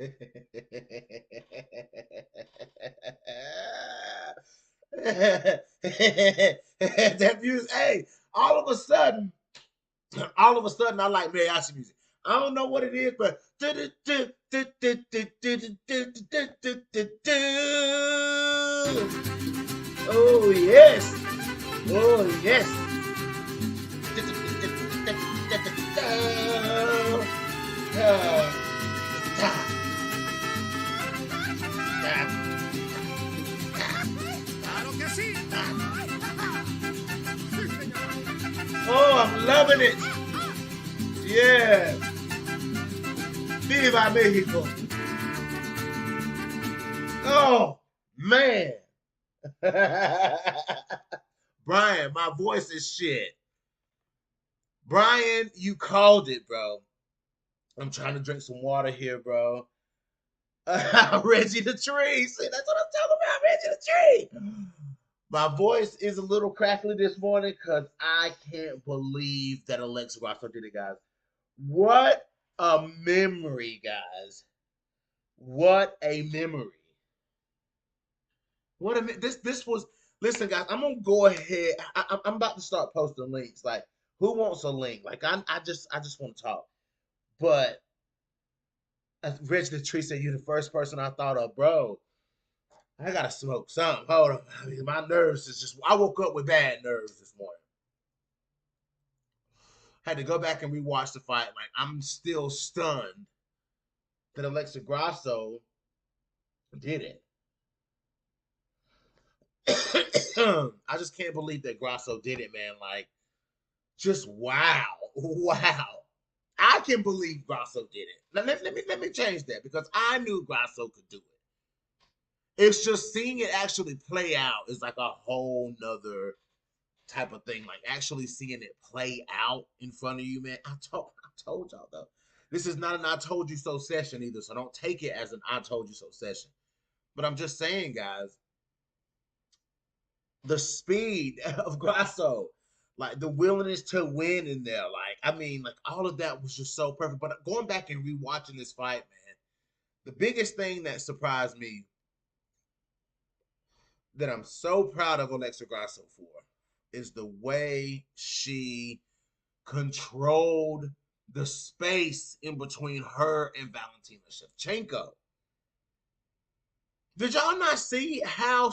That music, hey, all of a sudden, all of a sudden, I like mariachi music. I don't know what it is, but oh yes, oh yes. Claro que sí. Oh, I'm loving it. Yeah. Viva Mexico. Oh, man. Brian, my voice is shit. Brian, you called it, bro. I'm trying to drink some water here, bro. Reggie the tree. See, that's what I'm talking about, Reggie the tree. My voice is a little crackly this morning because I can't believe that Alexa Grasso did it, guys. What a memory, guys. What a memory. What a this was. Listen, guys, I'm gonna go ahead. I'm about to start posting links. Like, who wants a link? Like, I just want to talk. But Rich the Tree said you're the first person I thought of, bro. I gotta smoke something. Hold on, I mean, my nerves is just. I woke up with bad nerves this morning. Had to go back and rewatch the fight. Like, I'm still stunned that Alexa Grasso did it. I just can't believe that Grasso did it, man. Like, just wow, wow. I can believe Grasso did it. Now, let me change that because I knew Grasso could do it. It's just seeing it actually play out is like a whole nother type of thing. Like actually seeing it play out in front of you, man. I told y'all though. This is not an I told you so session either, so don't take it as an I told you so session. But I'm just saying, guys, the speed of Grasso, like the willingness to win in there, like I mean, like all of that was just so perfect. But going back and rewatching this fight, man, the biggest thing that surprised me that I'm so proud of Alexa Grasso for is the way she controlled the space in between her and Valentina Shevchenko. Did y'all not see how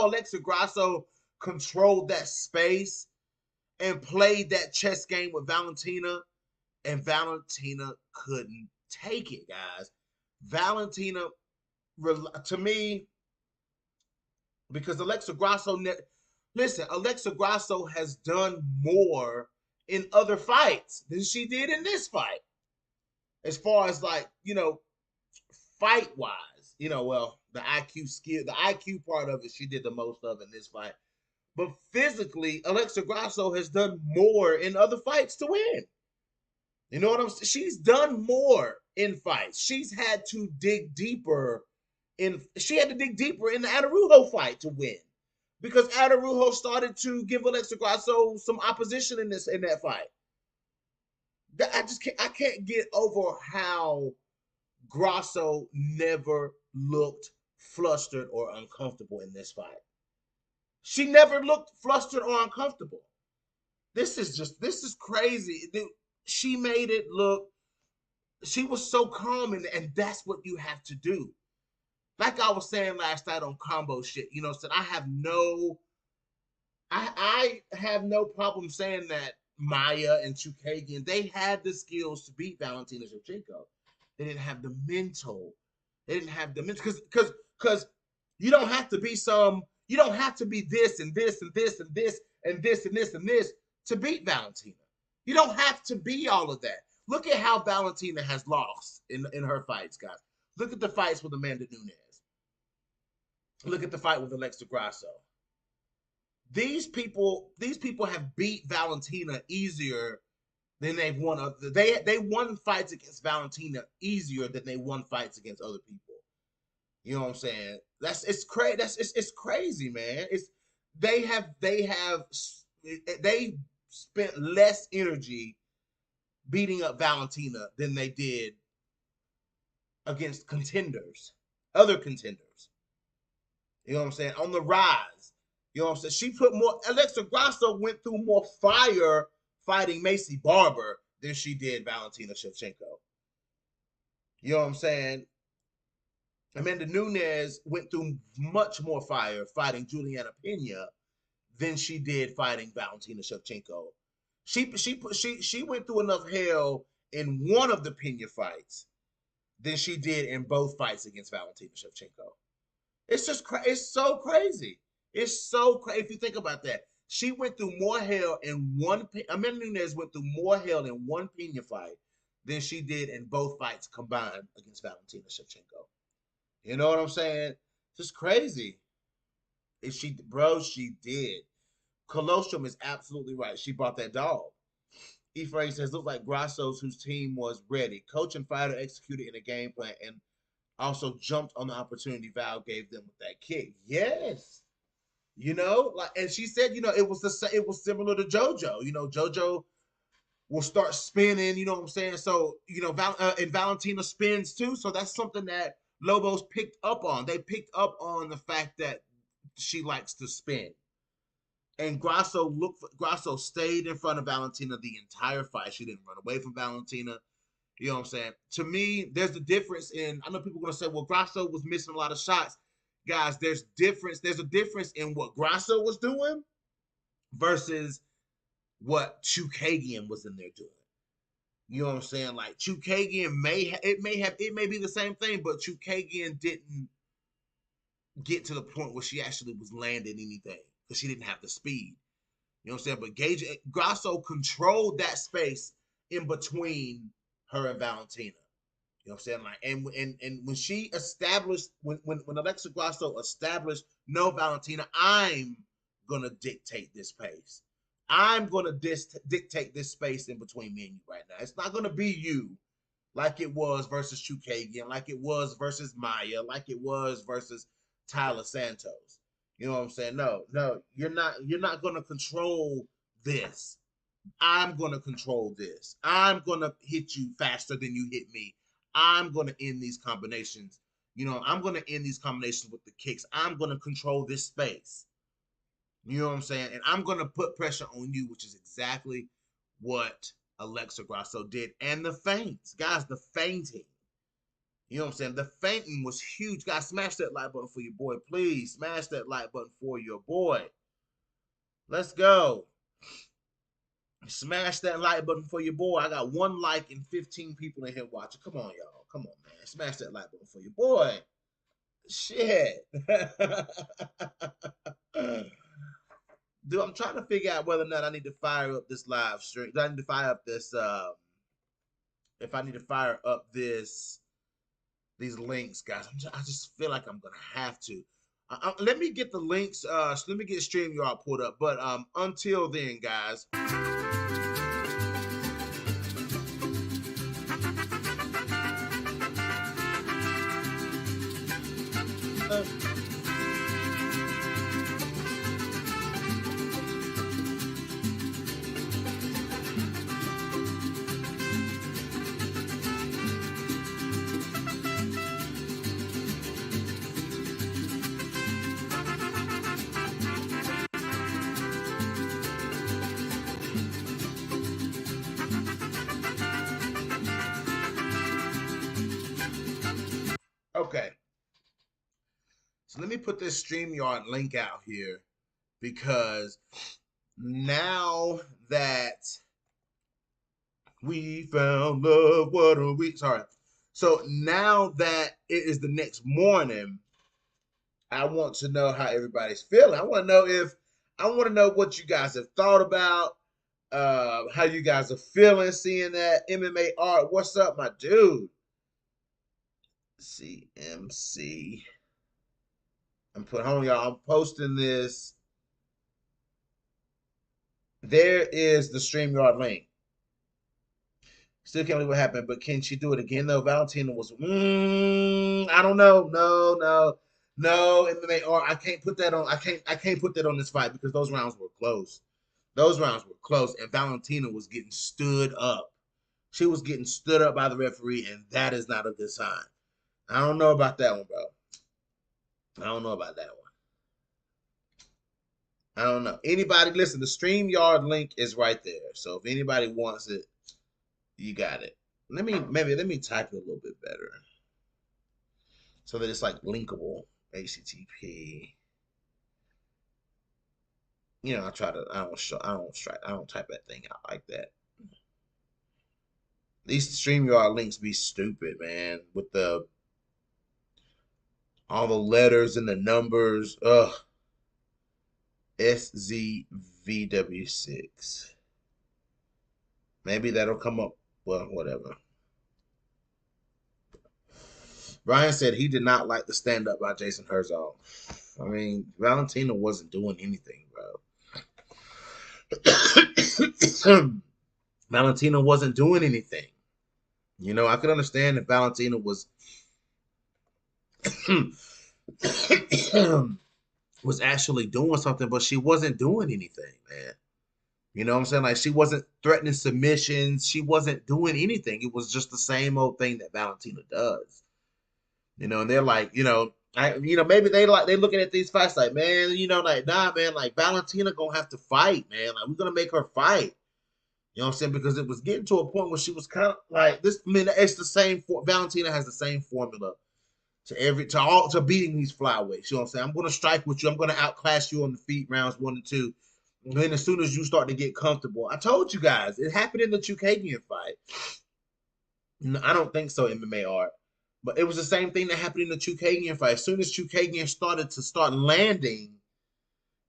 Alexa Grasso controlled that space and played that chess game with Valentina? And Valentina couldn't take it, guys. Valentina, to me, because listen, Alexa Grasso has done more in other fights than she did in this fight. As far as like, fight wise, well, the IQ skill, the IQ part of it, she did the most of in this fight. But physically, Alexa Grasso has done more in other fights to win. You know what I'm saying? She's done more in fights. She's had to dig deeper she had to dig deeper in the Adarujo fight to win. Because Adarujo started to give Alexa Grasso some opposition in that fight. I can't get over how Grasso never looked flustered or uncomfortable in this fight. She never looked flustered or uncomfortable. This is crazy. She made it look, she was so calm, and that's what you have to do. Like I was saying last night on combo shit, said I have no problem saying that Maya and Chukagian, they had the skills to beat Valentina Shevchenko. They didn't have the mental. They didn't have the mental because you don't have to be you don't have to be this and this and this and this and this and this and this to beat Valentina. You don't have to be all of that. Look at how Valentina has lost in her fights, guys. Look at the fights with Amanda Nunes. Look at the fight with Alexa Grasso. These people have beat Valentina easier than they've won. They won fights against Valentina easier than they won fights against other people. You know what I'm saying? It's crazy. It's crazy, man. They spent less energy beating up Valentina than they did against contenders, other contenders. You know what I'm saying? On the rise. You know what I'm saying? She put more. Alexa Grasso went through more fire fighting Macy Barber than she did Valentina Shevchenko. You know what I'm saying? Amanda Nunes went through much more fire fighting Juliana Pena than she did fighting Valentina Shevchenko. She went through enough hell in one of the Pena fights than she did in both fights against Valentina Shevchenko. It's just it's so crazy. It's so crazy if you think about that. She went through more hell in one. Amanda Nunes went through more hell in one Pena fight than she did in both fights combined against Valentina Shevchenko. You know what I'm saying? Just crazy. Is she, bro? She did. Colostrum is absolutely right. She bought that dog. Ephraim says, looked like Grasso's, whose team was ready. Coach and fighter executed in a game plan and also jumped on the opportunity Val gave them with that kick. Yes. You know, like, and she said, you know, it was similar to JoJo. You know, JoJo will start spinning, you know what I'm saying? So, you know, and Valentina spins too. So that's something that Lobos picked up on. They picked up on the fact that she likes to spin. And Grasso stayed in front of Valentina the entire fight. She didn't run away from Valentina. You know what I'm saying? To me, there's a difference in, I know people are going to say, well, Grasso was missing a lot of shots. Guys, there's a difference in what Grasso was doing versus what Chukagian was in there doing. You know what I'm saying? Like Chukagian it may be the same thing, but Chukagian didn't get to the point where she actually was landing anything because she didn't have the speed. You know what I'm saying? But Grasso controlled that space in between her and Valentina. You know what I'm saying? Like, and when she established, when Alexa Grasso established, no, Valentina, I'm gonna dictate this pace. I'm gonna dictate this space in between me and you right now. It's not gonna be you like it was versus Chukagian, like it was versus Maya, like it was versus Tyler Santos. You know what I'm saying? No, you're not gonna control this. I'm gonna control this. I'm gonna hit you faster than you hit me. I'm gonna end these combinations. You know, I'm gonna end these combinations with the kicks. I'm gonna control this space. You know what I'm saying? And I'm gonna put pressure on you, which is exactly what Alexa Grasso did. And the feints, guys, the feinting. You know what I'm saying? The fainting was huge. Guys, smash that like button for your boy. Please smash that like button for your boy. Let's go. Smash that like button for your boy. I got 1 like and 15 people in here watching. Come on, y'all. Come on, man. Smash that like button for your boy. Shit. Dude, I'm trying to figure out whether or not I need to fire up this live stream. Do I need to fire up this if I need to fire up these links, guys? I just feel like I'm gonna have to. Let me get the links. Let me get StreamYard pulled up. But until then, guys. Okay. So let me put this StreamYard link out here because now that we found love, what are we? Sorry. So now that it is the next morning, I want to know how everybody's feeling. I want to know what you guys have thought about, how you guys are feeling seeing that MMA art. What's up, my dude? CMC. Hold on, y'all. I'm posting this. There is the StreamYard link. Still can't believe what happened, but can she do it again though? Valentina was I don't know. No, MMA art. I can't put that on. I can't put that on this fight because those rounds were close. Those rounds were close, and Valentina was getting stood up. She was getting stood up by the referee, and that is not a good sign. I don't know about that one, bro. I don't know about that one. I don't know. Anybody listen, the StreamYard link is right there. So if anybody wants it, you got it. Let me type it a little bit better. So that it's like linkable. HTTP. You know, I don't type that thing out like that. These StreamYard links be stupid, man. With the all the letters and the numbers. Ugh. SZVW6. Maybe that'll come up. Well, whatever. Brian said he did not like the stand up by Jason Herzog. I mean, Valentina wasn't doing anything, bro. Valentina wasn't doing anything. You know, I could understand if Valentina was was actually doing something, but she wasn't doing anything, man. You know what I'm saying? Like she wasn't threatening submissions. She wasn't doing anything. It was just the same old thing that Valentina does. You know, and they're like, maybe they looking at these fights like, man, like, nah, man, like Valentina gonna have to fight, man. Like we're gonna make her fight. You know what I'm saying? Because it was getting to a point where she was kind of like this. I mean, it's the same. Valentina has the same formula to beating these flyweights. You know what I'm saying? I'm gonna strike with you. I'm gonna outclass you on the feet rounds 1 and 2. And then as soon as you start to get comfortable, I told you guys it happened in the Chukagian fight. No, I don't think so, MMA art. But it was the same thing that happened in the Chukagian fight. As soon as Chukagian started landing,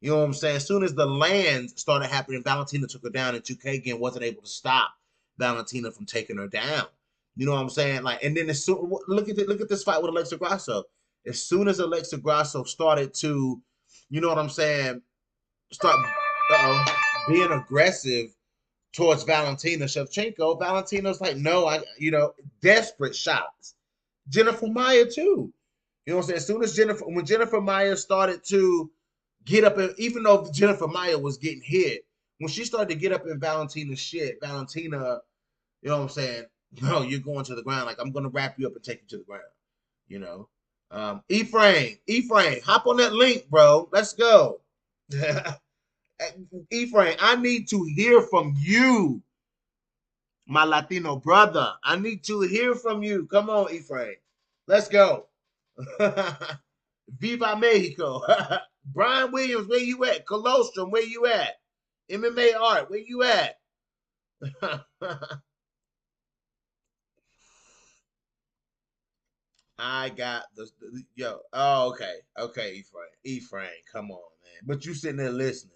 you know what I'm saying? As soon as the lands started happening, Valentina took her down, and Chukagian wasn't able to stop Valentina from taking her down. You know what I'm saying? Like, and then look at this fight with Alexa Grasso. As soon as Alexa Grasso started to, you know what I'm saying, start being aggressive towards Valentina Shevchenko, Valentina's like, no, desperate shots. Jennifer Maia too. You know what I'm saying? As soon as when Jennifer Maia started to get up, even though Jennifer Maia was getting hit, when she started to get up in Valentina's shit, Valentina, you know what I'm saying? No, you're going to the ground. Like, I'm going to wrap you up and take you to the ground. You know? Ephraim, hop on that link, bro. Let's go. Ephraim, I need to hear from you, my Latino brother. I need to hear from you. Come on, Ephraim. Let's go. Viva Mexico. Brian Williams, where you at? Colostrum, where you at? MMA Art, where you at? I got yo. Oh, okay. Okay, Ephraim, come on, man. But you sitting there listening.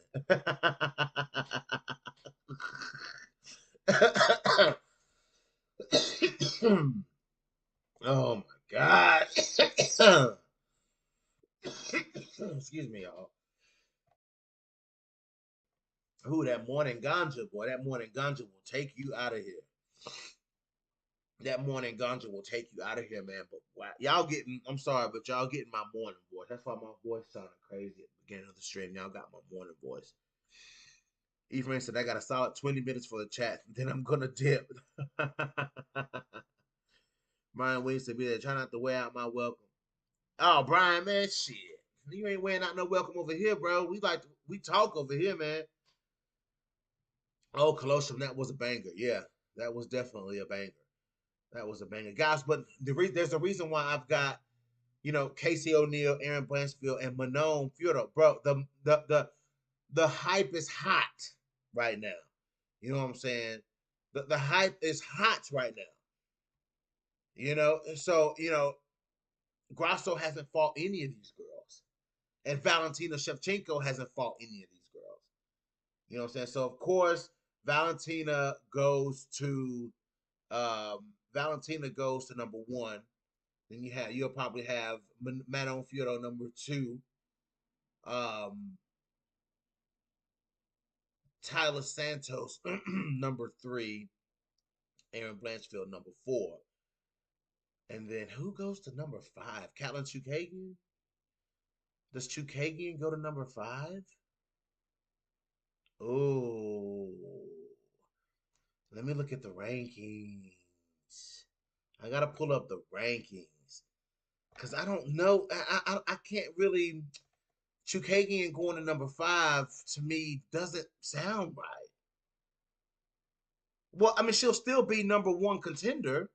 Oh my God. Excuse me, y'all. Who that morning ganja boy? That morning ganja will take you out of here. That morning ganja will take you out of here, man. But wow, y'all getting, I'm sorry, but y'all getting my morning voice. That's why my voice sounded crazy at the beginning of the stream. Y'all got my morning voice. Ephraim said, I got a solid 20 minutes for the chat, then I'm going to dip. Brian Williams said, be there, try not to wear out my welcome. Oh, Brian, man, shit. You ain't wearing out no welcome over here, bro. We talk over here, man. Oh, Colosseum, that was a banger. Yeah, that was definitely a banger. That was a banger. Guys, but there's a reason why I've got, Casey O'Neill, Aaron Blanchfield, and Manon Fiorito. Bro, the hype is hot right now. You know what I'm saying? The hype is hot right now. So, Grasso hasn't fought any of these girls. And Valentina Shevchenko hasn't fought any of these girls. You know what I'm saying? So of course, Valentina goes to number 1. Then you'll probably have Manon Fiorito number 2. Tyler Santos number 3. Aaron Blanchfield number 4. And then who goes to number 5? Catlin Chukagian? Does Chukagian go to number 5? Oh, let me look at the rankings. I gotta pull up the rankings. Because I don't know. I can't really. Chukagian going to number 5 to me doesn't sound right. Well, I mean, she'll still be number 1 contender.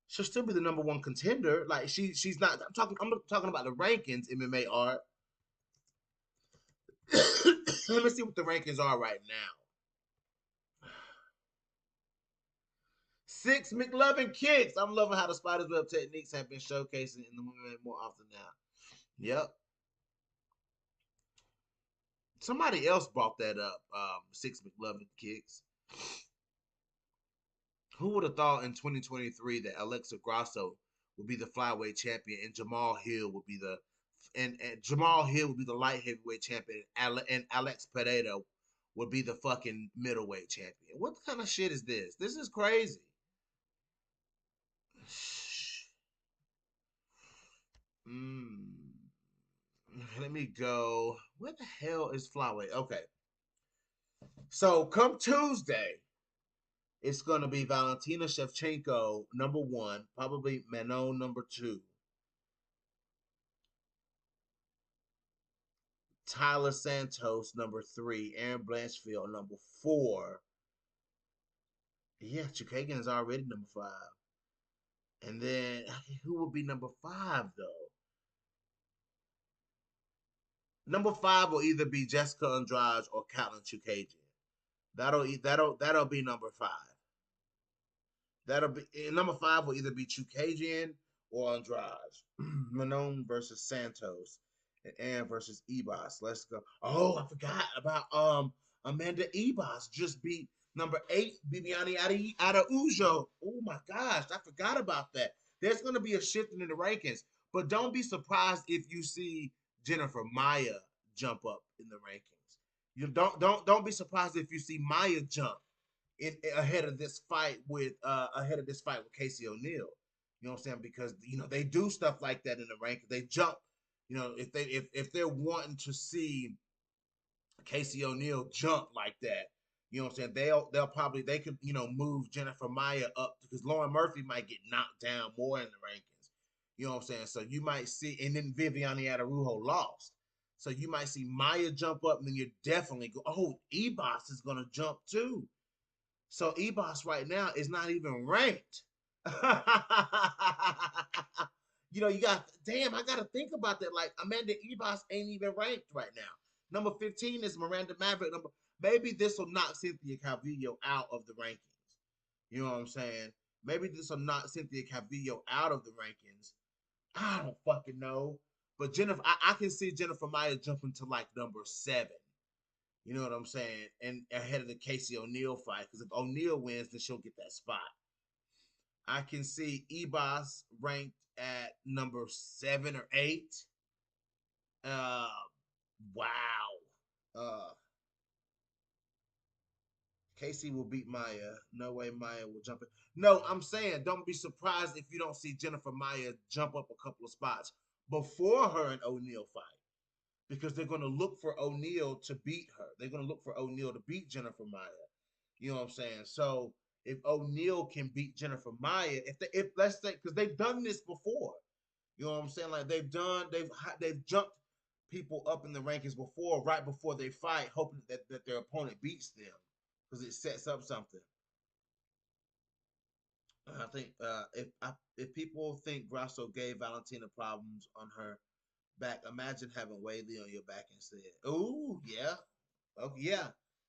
She'll still be the number 1 contender. Like she's not. I'm talking about the rankings. MMA art. Let me see what the rankings are right now. 6 McLovin kicks. I'm loving how the spiders web techniques have been showcasing in the movement more often now. Yep. Somebody else brought that up. 6 McLovin kicks. Who would have thought in 2023 that Alexa Grasso would be the flyweight champion and Jamal Hill would be the Jamal Hill would be the light heavyweight champion and Alex Pereira would be the fucking middleweight champion. What kind of shit is this? This is crazy. Mm. Let me go. Where the hell is flyweight? Okay. So come Tuesday, it's gonna be Valentina Shevchenko number 1, probably Manon number 2, Tyler Santos number 3, Aaron Blanchfield number 4. Yeah, Chukagian is already number 5. And then who would be number 5 though? Number 5 will either be Jessica Andrade or Caitlin Chukagian. That'll be number 5. That'll be number 5 will either be Chukagian or Andrade. Manon versus Santos and Ann versus Ebas. Let's go. Oh, I forgot about Amanda Ebas just beat number 8 Bibiani Ujo. Oh my gosh, I forgot about that. There's gonna be a shifting in the rankings, but don't be surprised if you see Jennifer Maya jump up in the rankings. You don't be surprised if you see Maya jump ahead of this fight with Casey O'Neill. You know what I'm saying? Because they do stuff like that in the rank. They jump. If they're wanting to see Casey O'Neill jump like that, you know what I'm saying? They'll probably they could move Jennifer Maya up because Lauren Murphy might get knocked down more in the rankings. You know what I'm saying? So you might see, and then Viviane Araújo lost. So you might see Maya jump up, and then you're definitely go. Oh, Ebos is gonna jump too. So Ebos right now is not even ranked. You got damn. I gotta think about that. Like Amanda Ebos ain't even ranked right now. Number 15 is Miranda Maverick. Maybe this will knock Cynthia Calvillo out of the rankings. You know what I'm saying? Maybe this will knock Cynthia Calvillo out of the rankings. I don't fucking know. But Jennifer, I can see Jennifer Maya jumping to like number 7. You know what I'm saying? And ahead of the Casey O'Neill fight, because if O'Neill wins, then she'll get that spot. I can see Ebos ranked at number 7 or 8. Uh, wow. Casey will beat Maya. No way Maya will jump in. No, I'm saying don't be surprised if you don't see Jennifer Maya jump up a couple of spots before her and O'Neill fight. Because they're going to look for O'Neill to beat her. They're going to look for O'Neill to beat Jennifer Maya. You know what I'm saying? So if O'Neill can beat Jennifer Maya, if let's say because they've done this before, you know what I'm saying? Like they've jumped people up in the rankings before, right before they fight, hoping that their opponent beats them because it sets up something. I think if people think Grasso gave Valentina problems on her back, imagine having Whaley on your back instead. Oh yeah, oh yeah,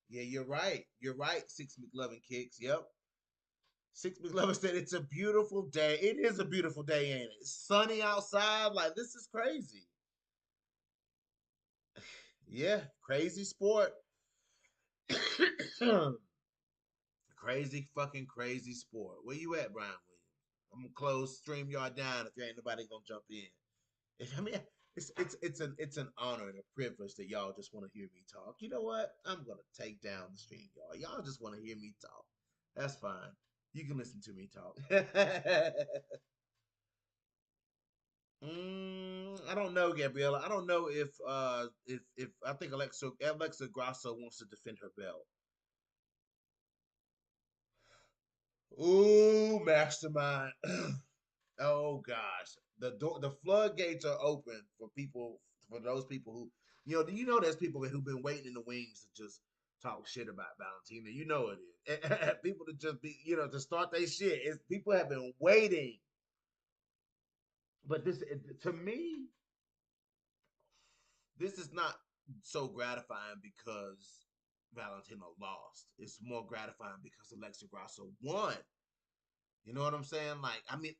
yeah. You're right. You're right. 6 McLovin kicks. Yep. 6 McLovin said it's a beautiful day. It is a beautiful day, ain't it? It's sunny outside. Like this is crazy. Yeah, crazy sport. Crazy fucking crazy sport. Where you at, Brian Williams? I'm gonna close StreamYard down if there ain't nobody gonna jump in. I mean, it's an honor and a privilege that y'all just want to hear me talk. You know what? I'm gonna take down the stream, y'all. Y'all just want to hear me talk. That's fine. You can listen to me talk. I don't know, Gabriella. I don't know if I think Alexa Grasso wants to defend her belt. Ooh, mastermind. Oh gosh. The floodgates are open for people, for those people who, there's people who've been waiting in the wings to just talk shit about Valentina. You know it is. People to just be, to start their shit. People have been waiting. But to me, this is not so gratifying because Valentina lost. It's more gratifying because Alexa Grasso won. You know what I'm saying? Like, I mean,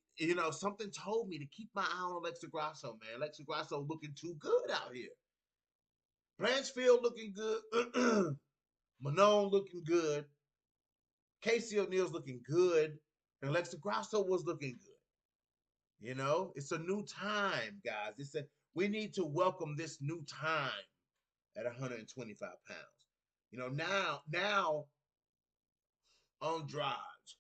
something told me to keep my eye on Alexa Grasso, man. Alexa Grasso looking too good out here. Blanchfield looking good. Manon looking good. Casey O'Neal's looking good. And Alexa Grasso was looking good. It's a new time, guys. We need to welcome this new time at 125 pounds. Now Andrade,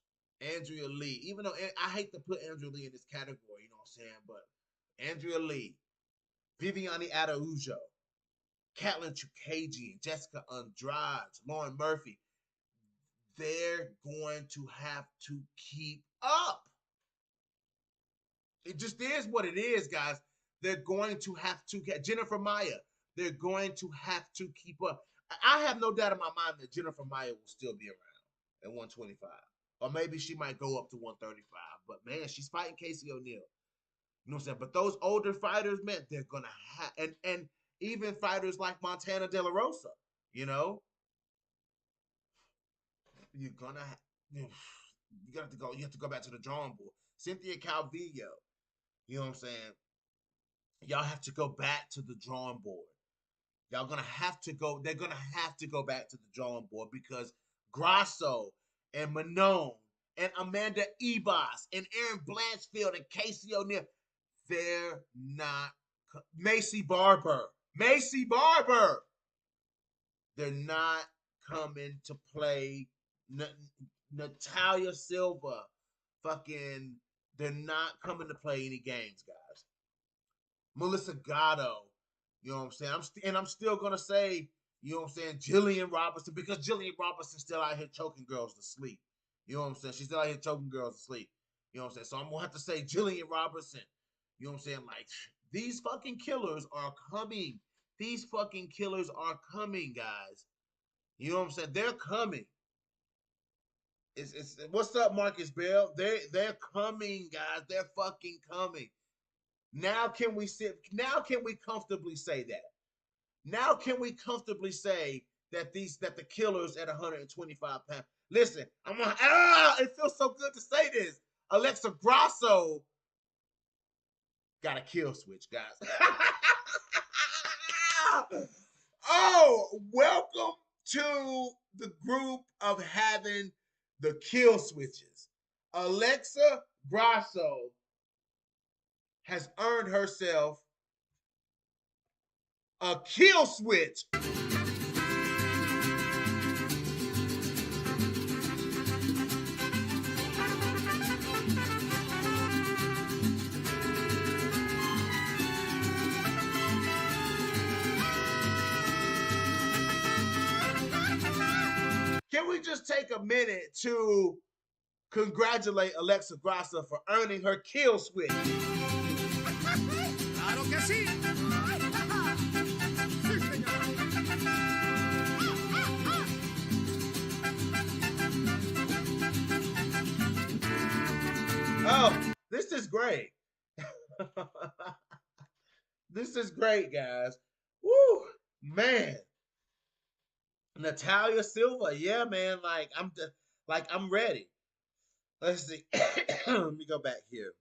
Andrea Lee, even though I hate to put Andrea Lee in this category, you know what I'm saying? But Andrea Lee, Viviane Araujo, Catelyn Chukagian, Jessica Andrade, Lauren Murphy, they're going to have to keep up. It just is what it is, guys. They're going to have to get Jennifer Maya. They're going to have to keep up. I have no doubt in my mind that Jennifer Maya will still be around at 125. Or maybe she might go up to 135. But man, she's fighting Casey O'Neal. You know what I'm saying? But those older fighters, man, they're gonna have and even fighters like Montana De La Rosa, you're gonna you have to go back to the drawing board. Cynthia Calvillo, you know what I'm saying? Y'all have to go back to the drawing board. Y'all gonna have to go. They're gonna have to go back to the drawing board because Grasso and Manon and Amanda Ebos and Erin Blanchfield and Casey O'Neal, they're not. Macy Barber, they're not coming to play. Natalia Silva, they're not coming to play any games, guys. Melissa Gatto, you know what I'm saying? I'm still gonna say, you know what I'm saying, Jillian Robertson, because Jillian Robertson's still out here choking girls to sleep. You know what I'm saying? She's still out here choking girls to sleep. You know what I'm saying? So I'm gonna have to say Jillian Robertson. You know what I'm saying? Like, these fucking killers are coming. These fucking killers are coming, guys. You know what I'm saying? They're coming. It's what's up, Marcus Bell? They're coming, guys. They're fucking coming. Now can we comfortably say that? Now can we comfortably say that the killers at 125 pounds? Listen, it feels so good to say this. Alexa Grasso got a kill switch, guys. Oh, welcome to the group of having the kill switches. Alexa Grasso has earned herself a kill switch. Can we just take a minute to congratulate Alexa Grasso for earning her kill switch? Claro que sí. Oh, this is great. This is great, guys. Woo, man. Natalia Silva, yeah, man. I'm ready. Let's see. Let me go back here.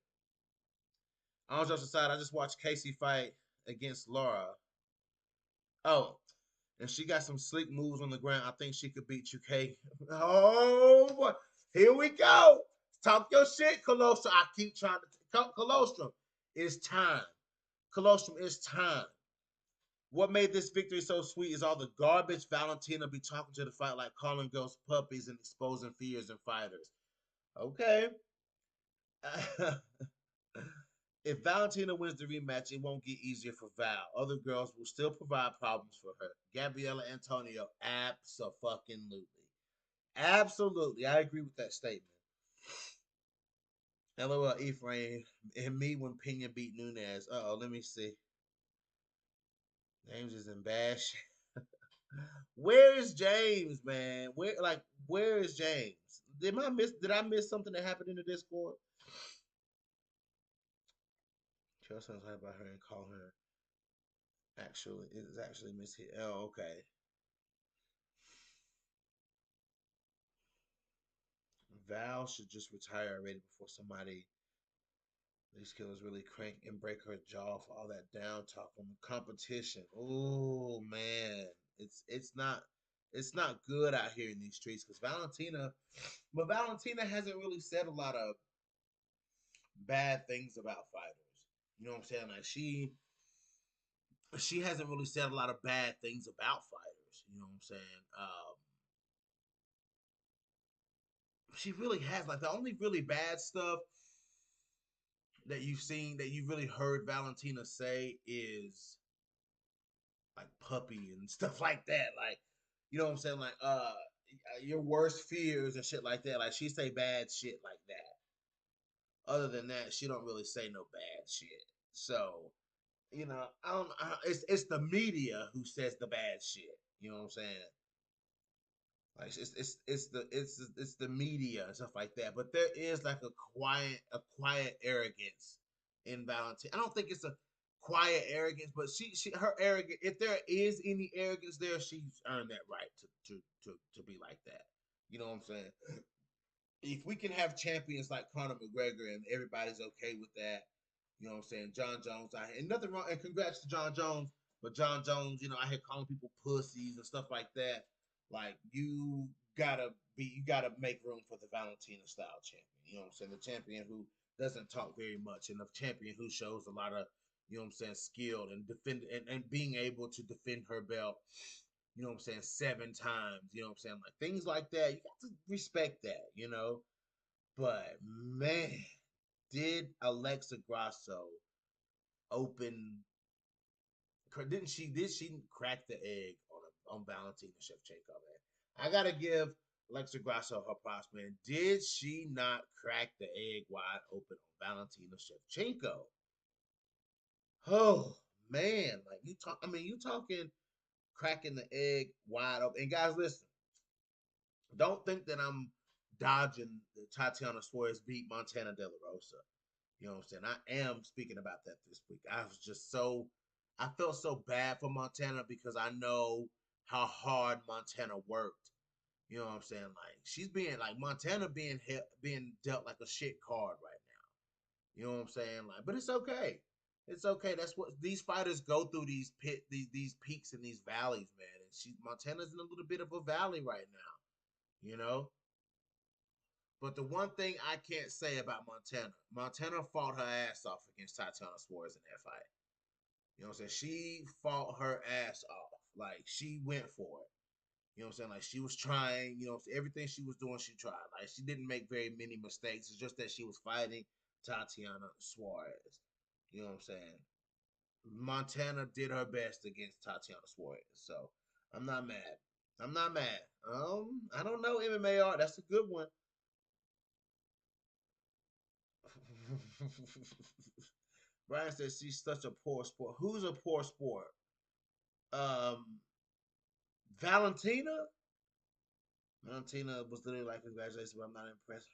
On the side, I just watched Casey fight against Laura. Oh, and she got some slick moves on the ground. I think she could beat UK. Oh, boy. Here we go. Talk your shit, Colostrum. I keep trying to. Colostrum, it's time. Colostrum, it's time. What made this victory so sweet is all the garbage Valentina be talking to the fight, like calling girls puppies and exposing fears in fighters. Okay. If Valentina wins the rematch, it won't get easier for Val. Other girls will still provide problems for her. Gabriella Antonio, absolutely. Absolutely. I agree with that statement. LOL Ephraim and me when Pena beat Nunez. Oh, let me see. James is in bad shape. Where is James, man? Where is James? Did I miss something that happened in the Discord? Chelsea was about her and call her actually Miss Hit. Oh, okay. Val should just retire already before somebody these killers really crank and break her jaw for all that down talk on the competition. Oh man, it's not good out here in these streets because Valentina hasn't really said a lot of bad things about fighters. You know what I'm saying? Like she hasn't really said a lot of bad things about fighters. You know what I'm saying? She really has. Like the only really bad stuff that you've seen that you've really heard Valentina say is like puppy and stuff like that. Like, you know what I'm saying? Like, your worst fears and shit like that. Like, she say bad shit like that. Other than that, she don't really say no bad shit. So, I don't. It's the media who says the bad shit. You know what I'm saying? Like it's the media and stuff like that. But there is like a quiet arrogance in Valentine. I don't think it's a quiet arrogance, but she her arrogance. If there is any arrogance there, she's earned that right to be like that. You know what I'm saying? If we can have champions like Conor McGregor and everybody's okay with that, you know what I'm saying? John Jones, and nothing wrong, and congrats to John Jones, but John Jones, I hear calling people pussies and stuff like that. Like you gotta make room for the Valentina style champion. You know what I'm saying? The champion who doesn't talk very much, and the champion who shows a lot of, skill and and being able to defend her belt. You know what I'm saying? 7 times. You know what I'm saying? Like things like that. You got to respect that. But man, did Alexa Grasso open? Did she crack the egg on Valentina Shevchenko, man? I gotta give Alexa Grasso her props, man. Did she not crack the egg wide open on Valentina Shevchenko? Oh man, like you talk. I mean, you talking cracking the egg wide open. And guys, listen. Don't think that I'm dodging the Tatiana Suarez beat Montana De La Rosa. You know what I'm saying? I am speaking about that this week. I felt so bad for Montana because I know how hard Montana worked. You know what I'm saying? Like she's being like Montana being dealt like a shit card right now. You know what I'm saying? Like, but it's okay. It's okay. That's what these fighters go through these peaks and these valleys, man. And Montana's in a little bit of a valley right now. But the one thing I can't say about Montana fought her ass off against Tatiana Suarez in that fight. You know what I'm saying? She fought her ass off. Like she went for it. You know what I'm saying? Like she was trying, everything she was doing, she tried. Like she didn't make very many mistakes. It's just that she was fighting Tatiana Suarez. You know what I'm saying? Montana did her best against Tatiana Suarez. So I'm not mad. I'm not mad. I don't know MMA art. That's a good one. Brian says she's such a poor sport. Who's a poor sport? Um, Valentina. Valentina was literally like, "Congratulations, but I'm not impressed."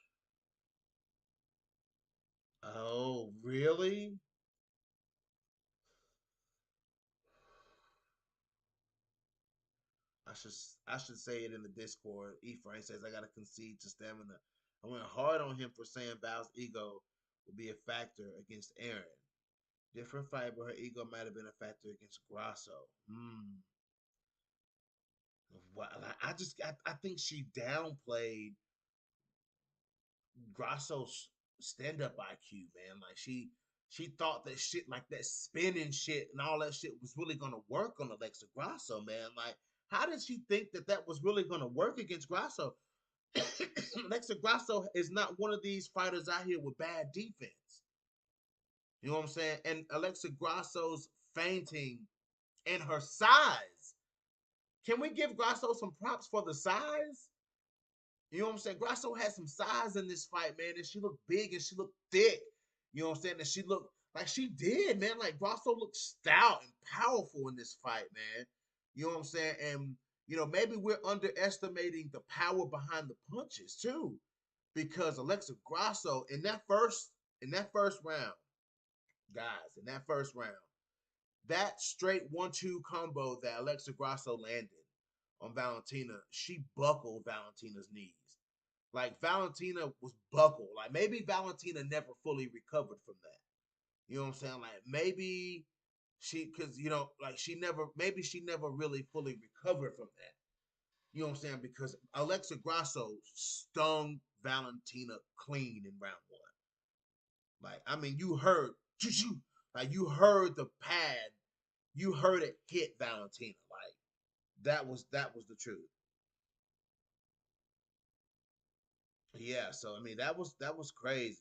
Oh, really? I should I should say it in the Discord. Ephraim says I gotta concede to stamina. I went hard on him for saying Val's ego will be a factor against Aaron. Different fight, but her ego might have been a factor against Grasso. I think she downplayed Grasso's stand up IQ, man. Like she thought that shit like that spinning shit and all that shit was really gonna work on Alexa Grasso, man. Like, how did she think that that was really gonna work against Grasso? Alexa Grasso is not one of these fighters out here with bad defense. You know what I'm saying? And Alexa Grasso's fainting and her size. Can we give Grasso some props for the size? You know what I'm saying? Grasso had some size in this fight, man, and she looked big and she looked thick. You know what I'm saying? And she looked like she did, man. Like Grasso looked stout and powerful in this fight, man. You know what I'm saying? And maybe we're underestimating the power behind the punches too, because Alexa Grasso in that first round, guys, in that first round, that straight 1-2 combo that Alexa Grasso landed on Valentina, she buckled Valentina's knees. Like Valentina was buckled. Like maybe Valentina never fully recovered from that. You know what I'm saying? Like maybe because like maybe she never really fully recovered from that. You know what I'm saying? Because Alexa Grasso stung Valentina clean in round one. Like I mean, you heard, like you heard the pad, you heard it hit Valentina. Like that was the truth. Yeah. So I mean, that was crazy.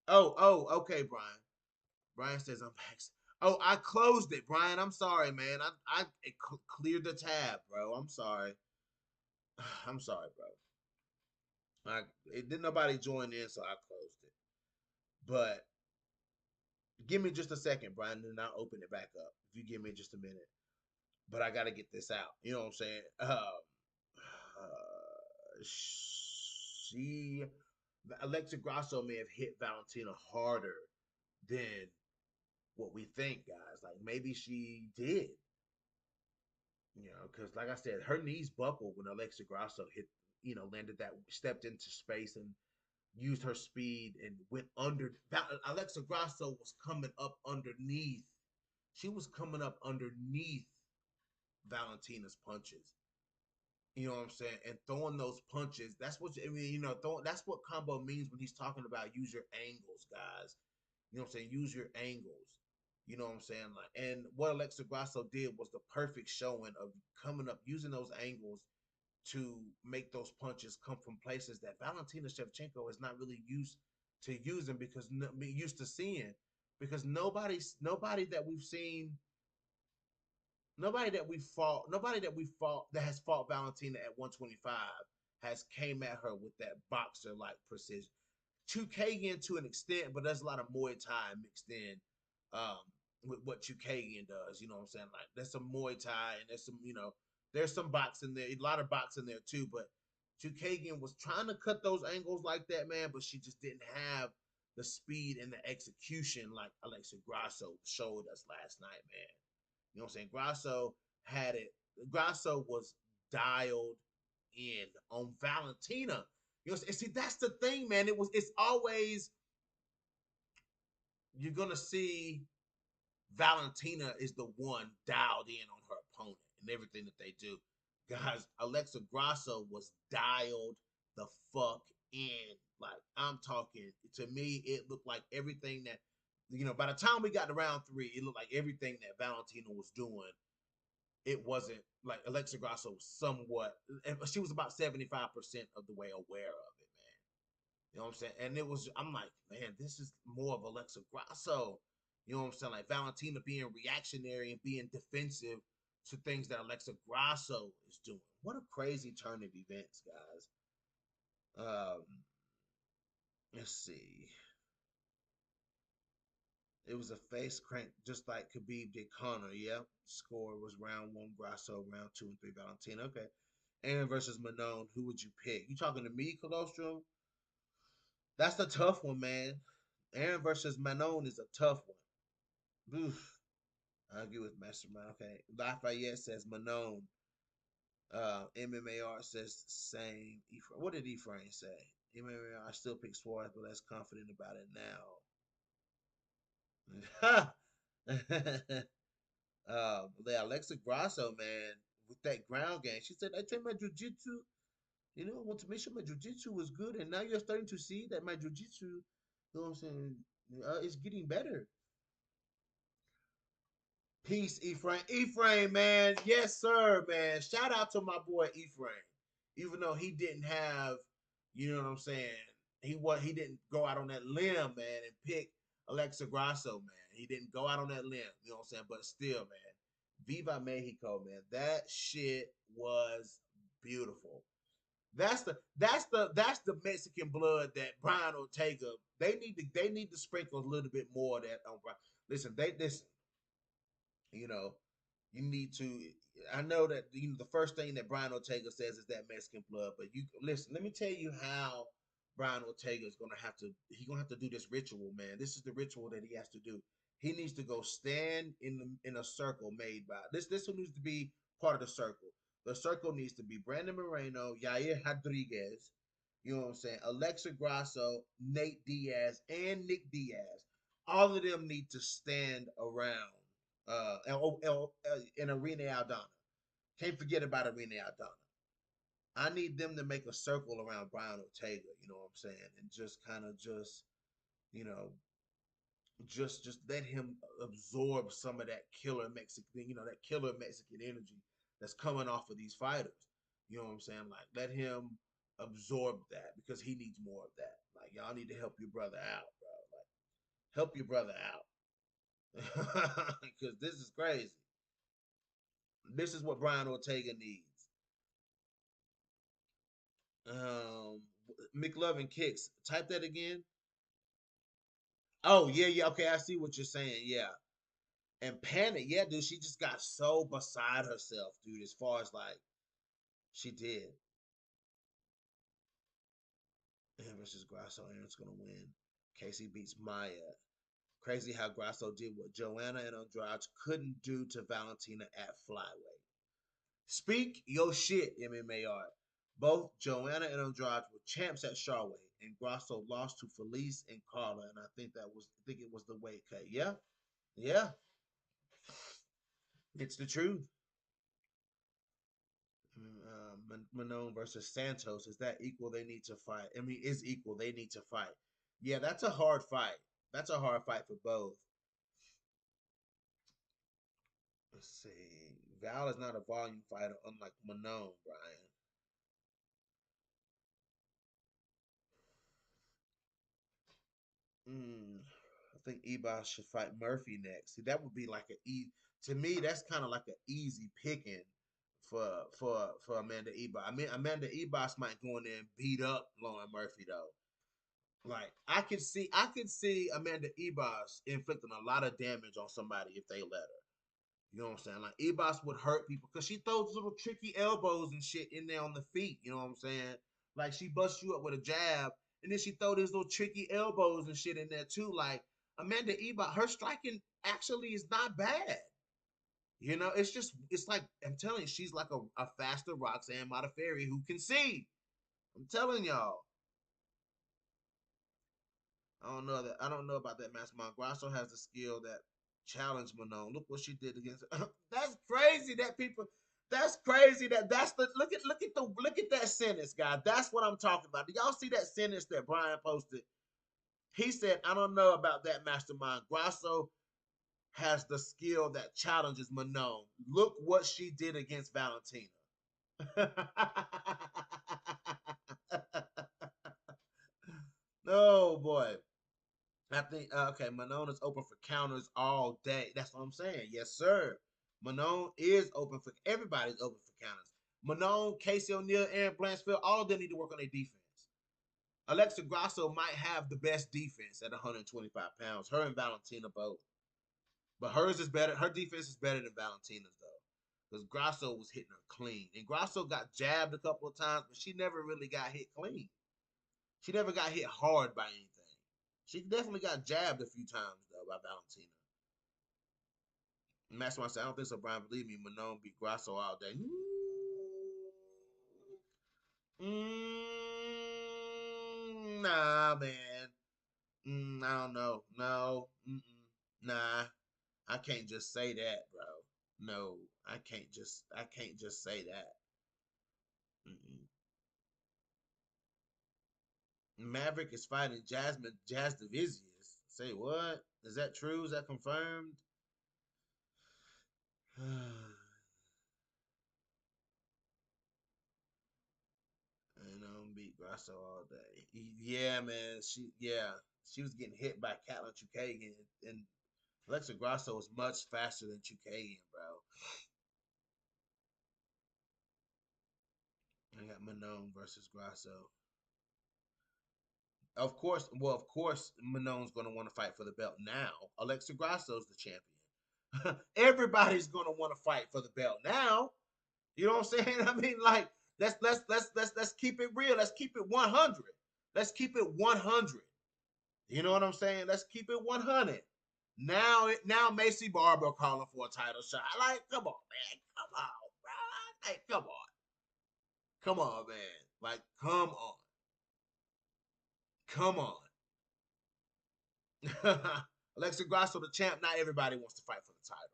Oh, okay, Brian. Brian says I'm back. Oh, I closed it, Brian. I'm sorry, man. I cleared the tab, bro. I'm sorry. I'm sorry, bro. It didn't nobody join in, so I closed it. But give me just a second, Brian, and I'll open it back up. If you give me just a minute. But I got to get this out. You know what I'm saying? She Alexa Grasso may have hit Valentina harder than what we think, guys. Like maybe she did. Because like I said, her knees buckled when Alexa Grasso hit, landed that, stepped into space and used her speed and went under. Alexa Grasso was coming up underneath. She was coming up underneath Valentina's punches. You know what I'm saying? And throwing those punches. That's what I mean. That's what combo means when he's talking about use your angles, guys. You know what I'm saying? Use your angles. You know what I'm saying? Like, and what Alexa Grasso did was the perfect showing of coming up, using those angles to make those punches come from places that Valentina Shevchenko is not really used to using because used to seeing because nobody that we've seen, nobody that has fought Valentina at 125 has came at her with that boxer like precision. Chukagian to an extent, but there's a lot of Muay Thai mixed in um, with what Chukagian does. You know what I'm saying? Like there's some Muay Thai and there's some boxing there, a lot of boxing there too. But Chukagian was trying to cut those angles like that, man, but she just didn't have the speed and the execution like Alexa Grasso showed us last night, man. You know what I'm saying? Grasso had it. Grasso was dialed in on Valentina. And see, that's the thing, man. It's always you're gonna see Valentina is the one dialed in on her opponent and everything that they do. Guys, Alexa Grasso was dialed the fuck in. Like I'm talking, to me, it looked like everything that by the time we got to round three, it looked like everything that Valentina was doing. It wasn't like Alexa Grasso was somewhat, she was about 75% of the way aware of it, man. You know what I'm saying? And I'm like, man, this is more of Alexa Grasso. You know what I'm saying? Like Valentina being reactionary and being defensive to things that Alexa Grasso is doing. What a crazy turn of events, guys. Um, let's see. It was a face crank, just like Khabib did Conor. Yep. Score was round one, Grasso, round two and three, Valentina. Okay. Aaron versus Manon. Who would you pick? You talking to me, Colostrum? That's a tough one, man. Aaron versus Manon is a tough one. Oof. I agree with Mastermind. Okay. Lafayette says Manon. MMAR says same. What did Ephraim say? MMAR, I still pick Suarez, but less confident about it now. Yeah, Alexa Grasso, man, with that ground game, she said, I trained my jujitsu. I want to make sure my jujitsu was good, and now you're starting to see that my jujitsu, what I'm saying, is getting better. Peace, Ephraim. Ephraim, man. Yes, sir, man. Shout out to my boy Ephraim. Even though he didn't have, you know what I'm saying, he didn't go out on that limb, man, and pick Alexa Grasso, man. He didn't go out on that limb, you know what I'm saying? But still, man. Viva Mexico, man. That shit was beautiful. That's the Mexican blood that Brian Ortega. They need to sprinkle a little bit more of that on Brian. Listen. You know, you need to. I know that the first thing that Brian Ortega says is that Mexican blood, but you listen. Let me tell you how Brian Ortega is gonna have to. He's gonna have to do this ritual, man. This is the ritual that he has to do. He needs to go stand in a circle made by this. Who needs to be part of the circle? The circle needs to be Brandon Moreno, Yair Rodriguez. You know what I'm saying? Alexa Grasso, Nate Diaz, and Nick Diaz. All of them need to stand around and Arena Aldana. Can't forget about Arena Aldana. I need them to make a circle around Brian Ortega, you know what I'm saying? And just kind of you know, just let him absorb some of that killer Mexican, that killer Mexican energy that's coming off of these fighters. You know what I'm saying? Like let him absorb that because he needs more of that. Like y'all need to help your brother out, bro. Like help your brother out. Because this is crazy. This is what Brian Ortega needs. Um, McLovin kicks. Type that again. Oh yeah, yeah. Okay, I see what you're saying. Yeah, and Panic. Yeah, dude. She just got so beside herself, dude. As far as like she did. Aaron versus Grasso. Aaron's gonna win. Casey beats Maya. Crazy how Grasso did what Joanna and Andrade couldn't do to Valentina at flyweight. Speak your shit, MMA art. Both Joanna and Andrade were champs at Shawweight, and Grasso lost to Felice and Carla, and I think it was the weight cut. Yeah, yeah, it's the truth. Manon versus Santos, is that equal? They need to fight. I mean, is equal. They need to fight. Yeah, that's a hard fight. That's a hard fight for both. Let's see. Val is not a volume fighter, unlike Manon, Brian. Mm, I think Ebos should fight Murphy next. See, that would be like to me. That's kind of like an easy picking for Amanda Ebos. I mean, Amanda Ebos might go in there and beat up Lauren Murphy though. Like I could see Amanda Ebos inflicting a lot of damage on somebody if they let her. You know what I'm saying? Like Ebos would hurt people because she throws little tricky elbows and shit in there on the feet. You know what I'm saying? Like she busts you up with a jab, and then she throw these little tricky elbows and shit in there too. Like Amanda Ebos, her striking actually is not bad. It's like I'm telling you, she's like a faster Roxanne Modafferi who can see. I'm telling y'all. I don't know about that Mastermind. Grasso has the skill that challenged Manon. Look what she did against her. That's crazy that people that's crazy that's the look at that sentence, guy. That's what I'm talking about. Do y'all see that sentence that Brian posted? He said, I don't know about that Mastermind. Grasso has the skill that challenges Manon. Look what she did against Valentina. Oh boy. I think okay, Manon is open for counters all day. That's what I'm saying. Yes, sir. Manon is open for everybody's open for counters. Manon, Casey O'Neill, Aaron Blanchfield, all of them need to work on their defense. Alexa Grasso might have the best defense at 125 pounds. Her and Valentina both. But hers is better. Her defense is better than Valentina's though. Because Grasso was hitting her clean. And Grasso got jabbed a couple of times, but she never really got hit clean. She never got hit hard by anything. She definitely got jabbed a few times though by Valentina. And that's why I said I don't think so. Brian, believe me, Manon beat Grasso all day. Nah, man. I don't know. No, nah. I can't just say that, bro. No, I can't just say that. Mm-mm. Maverick is fighting Jasmine Jazz Divizius. Say what? Is that true? Is that confirmed? And beat Grasso all day. Yeah, man. She was getting hit by Catlin Chukagian, and Alexa Grasso is much faster than Chukagian, bro. I got Manon versus Grasso. Of course, Manon's gonna want to fight for the belt now. Alexa Grasso's the champion. Everybody's gonna want to fight for the belt now. You know what I'm saying? I mean, like, let's keep it real. Let's keep it 100. Let's keep it 100. You know what I'm saying? Let's keep it 100. Now Macy Barber calling for a title shot. Like, come on, man. Come on, bro. Like, come on. Come on, man. Like, come on. Come on. Alexa Grasso, the champ. Not everybody wants to fight for the title.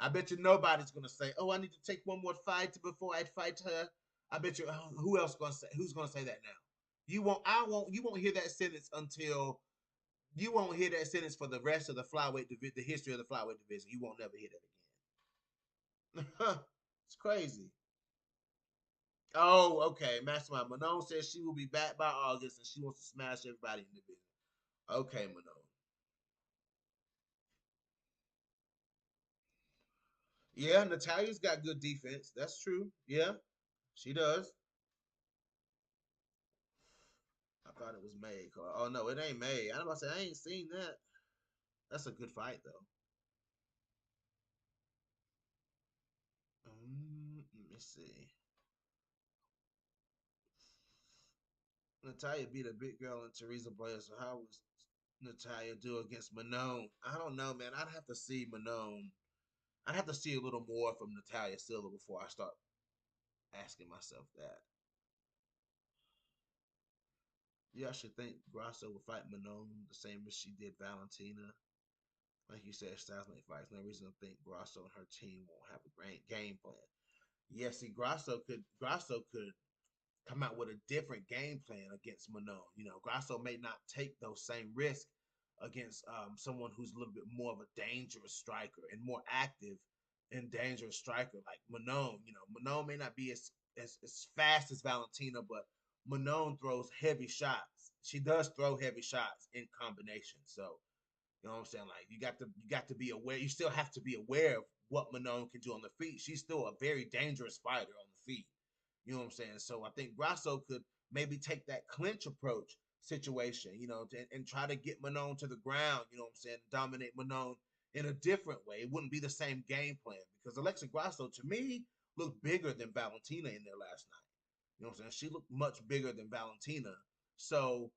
I bet you nobody's gonna say, "Oh, I need to take one more fight before I fight her." I bet you. Who else gonna say? Who's gonna say that now? You won't. I won't. You won't hear that sentence until you won't hear that sentence for the rest of the flyweight division, the history of the flyweight division. You won't never hear that again. It's crazy. Oh, okay. Mastermind Manon says she will be back by August and she wants to smash everybody in the division. Okay, Manon. Yeah, Natalia's got good defense. That's true. Yeah, she does. I thought it was May. Oh no, it ain't May. I'm about to say I ain't seen that. That's a good fight though. Let me see. Natalia beat a big girl in Teresa Blair. So how was Natalia do against Manon? I don't know, man. I'd have to see Manon. I'd have to see a little more from Natalia Silva before I start asking myself that. Yeah, I should think Grasso would fight Manon the same as she did Valentina. Like you said, styles make fights. No reason to think Grasso and her team won't have a great game plan. Yeah, see, Grasso could come out with a different game plan against Manon. You know, Grasso may not take those same risks against someone who's a little bit more of a dangerous striker and more active and dangerous striker like Manon. You know, Manon may not be as fast as Valentina, but Manon throws heavy shots. She does throw heavy shots in combination. So you know what I'm saying? Like you got to be aware. You still have to be aware of what Manon can do on the feet. She's still a very dangerous fighter on the feet. You know what I'm saying? So I think Grasso could maybe take that clinch approach situation, you know, and try to get Manon to the ground, you know what I'm saying, dominate Manon in a different way. It wouldn't be the same game plan because Alexa Grasso, to me, looked bigger than Valentina in there last night. You know what I'm saying? She looked much bigger than Valentina. So,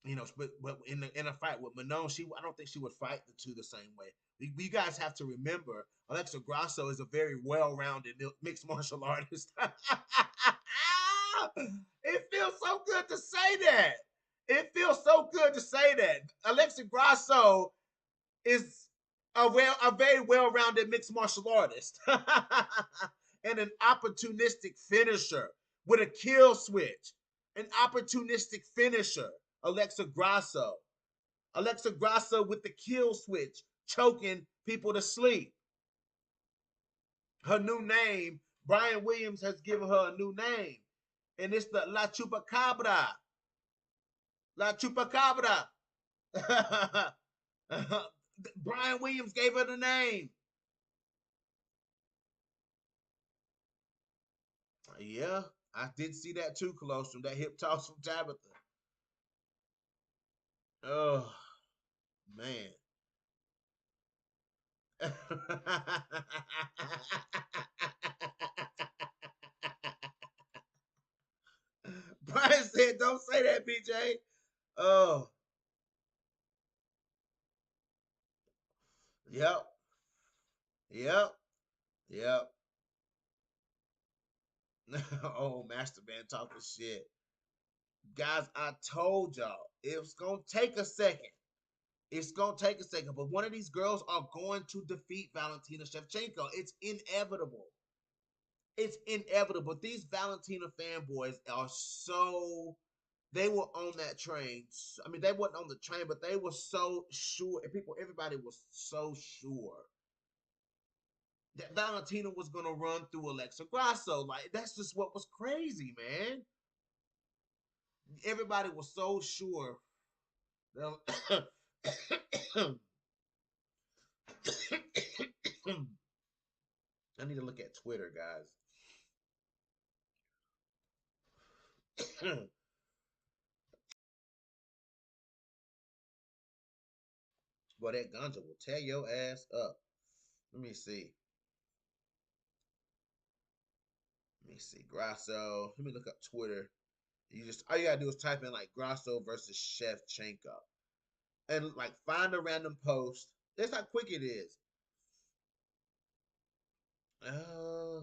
you know, but in a fight with Manon, I don't think she would fight the two the same way. You guys have to remember, Alexa Grasso is a very well-rounded mixed martial artist. It feels so good to say that. It feels so good to say that. Alexa Grasso is a very well-rounded mixed martial artist and an opportunistic finisher with a kill switch. An opportunistic finisher. Alexa Grasso. Alexa Grasso with the kill switch, choking people to sleep. Her new name, Brian Williams has given her a new name, and it's the La Chupacabra. La Chupacabra. Brian Williams gave her the name. Yeah, I did see that too, Colostrum. That hip toss from Tabitha. Oh, man. Brian said, "Don't say that, BJ." Oh, yep, yep, yep. Oh, Master Man talking shit, guys. I told y'all it's gonna take a second. It's gonna take a second, but one of these girls are going to defeat Valentina Shevchenko. It's inevitable. It's inevitable. These Valentina fanboys are so they were on that train. I mean, they weren't on the train, but they were so sure. And everybody was so sure that Valentina was gonna run through Alexa Grasso. Like that's just what was crazy, man. Everybody was so sure. That, I need to look at Twitter, guys. Boy, that ganja will tear your ass up. Let me see. Let me see. Grasso. Let me look up Twitter. You just all you gotta do is type in like Grasso versus Shevchenko. And like find a random post. That's how quick it is. Uh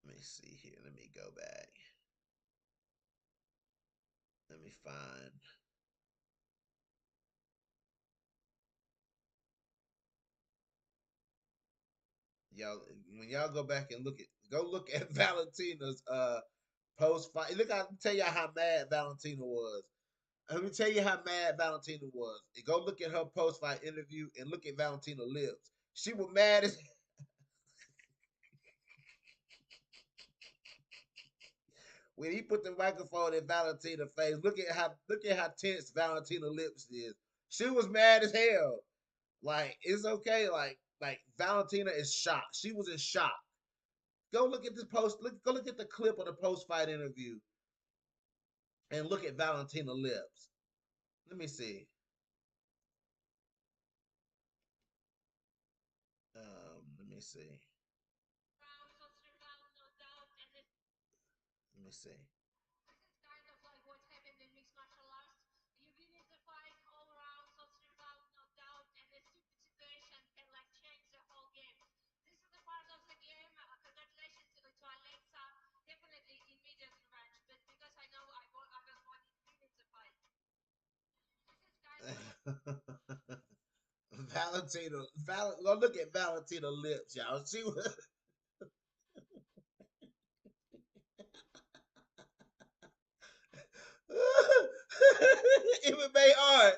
let me see here. Let me go back. Let me find y'all when y'all go back and look at Valentina's post fight. Look, I can tell y'all how mad Valentina was. Let me tell you how mad Valentina was. Go look at her post fight interview and look at Valentina's lips. She was mad as when he put the microphone in Valentina's face. Look at how tense Valentina's lips is. She was mad as hell. Like it's okay. Like Valentina is shocked. She was in shock. Go look at this post. Go look at the clip of the post fight interview and look at Valentina lips. Let me see. Let me see. Let me see. Go look at Valentina lips, y'all. She was MMA art.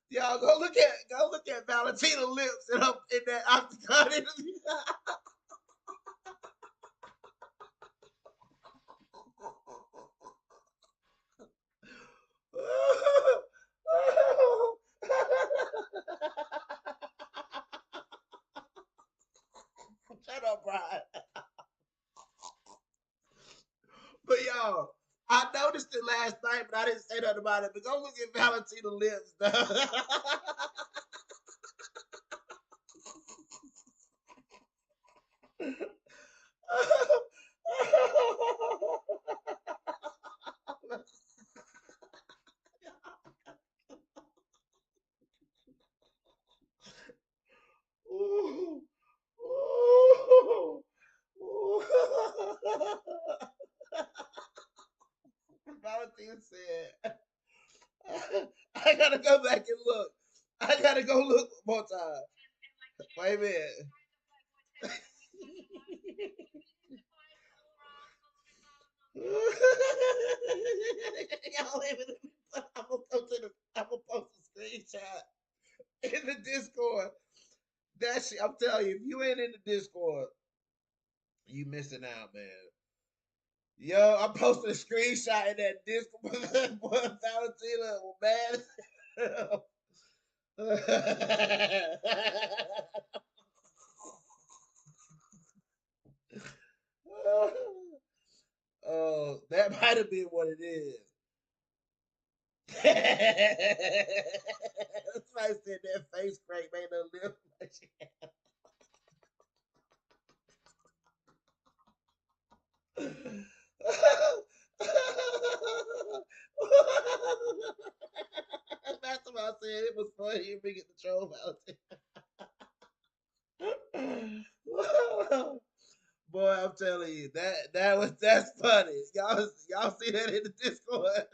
Y'all go look at Valentina lips in that octagon interview. Shut up, Brian. But y'all, I noticed it last night, but I didn't say nothing about it. But go look at Valentina lips. Ooh, ooh, ooh. Valentina said, I gotta go back and look. I gotta go look one more time. Wait a minute. Y'all even I'm gonna post a screenshot in the Discord. That shit, I'm telling you, if you ain't in the Discord, you missing out, man. Yo, I posted a screenshot in that Discord. Boy, Valentina was mad as hell. Oh, that might have been what it is. Somebody said that face crank made no lip. That's what I said. It was funny. We get the troll out there. Boy, I'm telling you, that's funny. Y'all see that in the Discord?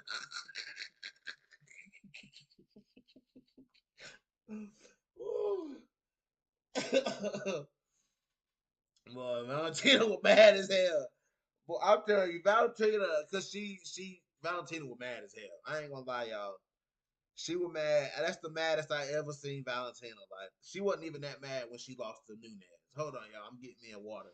Boy, Valentina was mad as hell. Boy, I'm telling you, Valentina, cause she Valentina was mad as hell. I ain't gonna lie, y'all. She was mad. That's the maddest I ever seen Valentina. Like she wasn't even that mad when she lost to Nunez. Hold on, y'all. I'm getting me a water.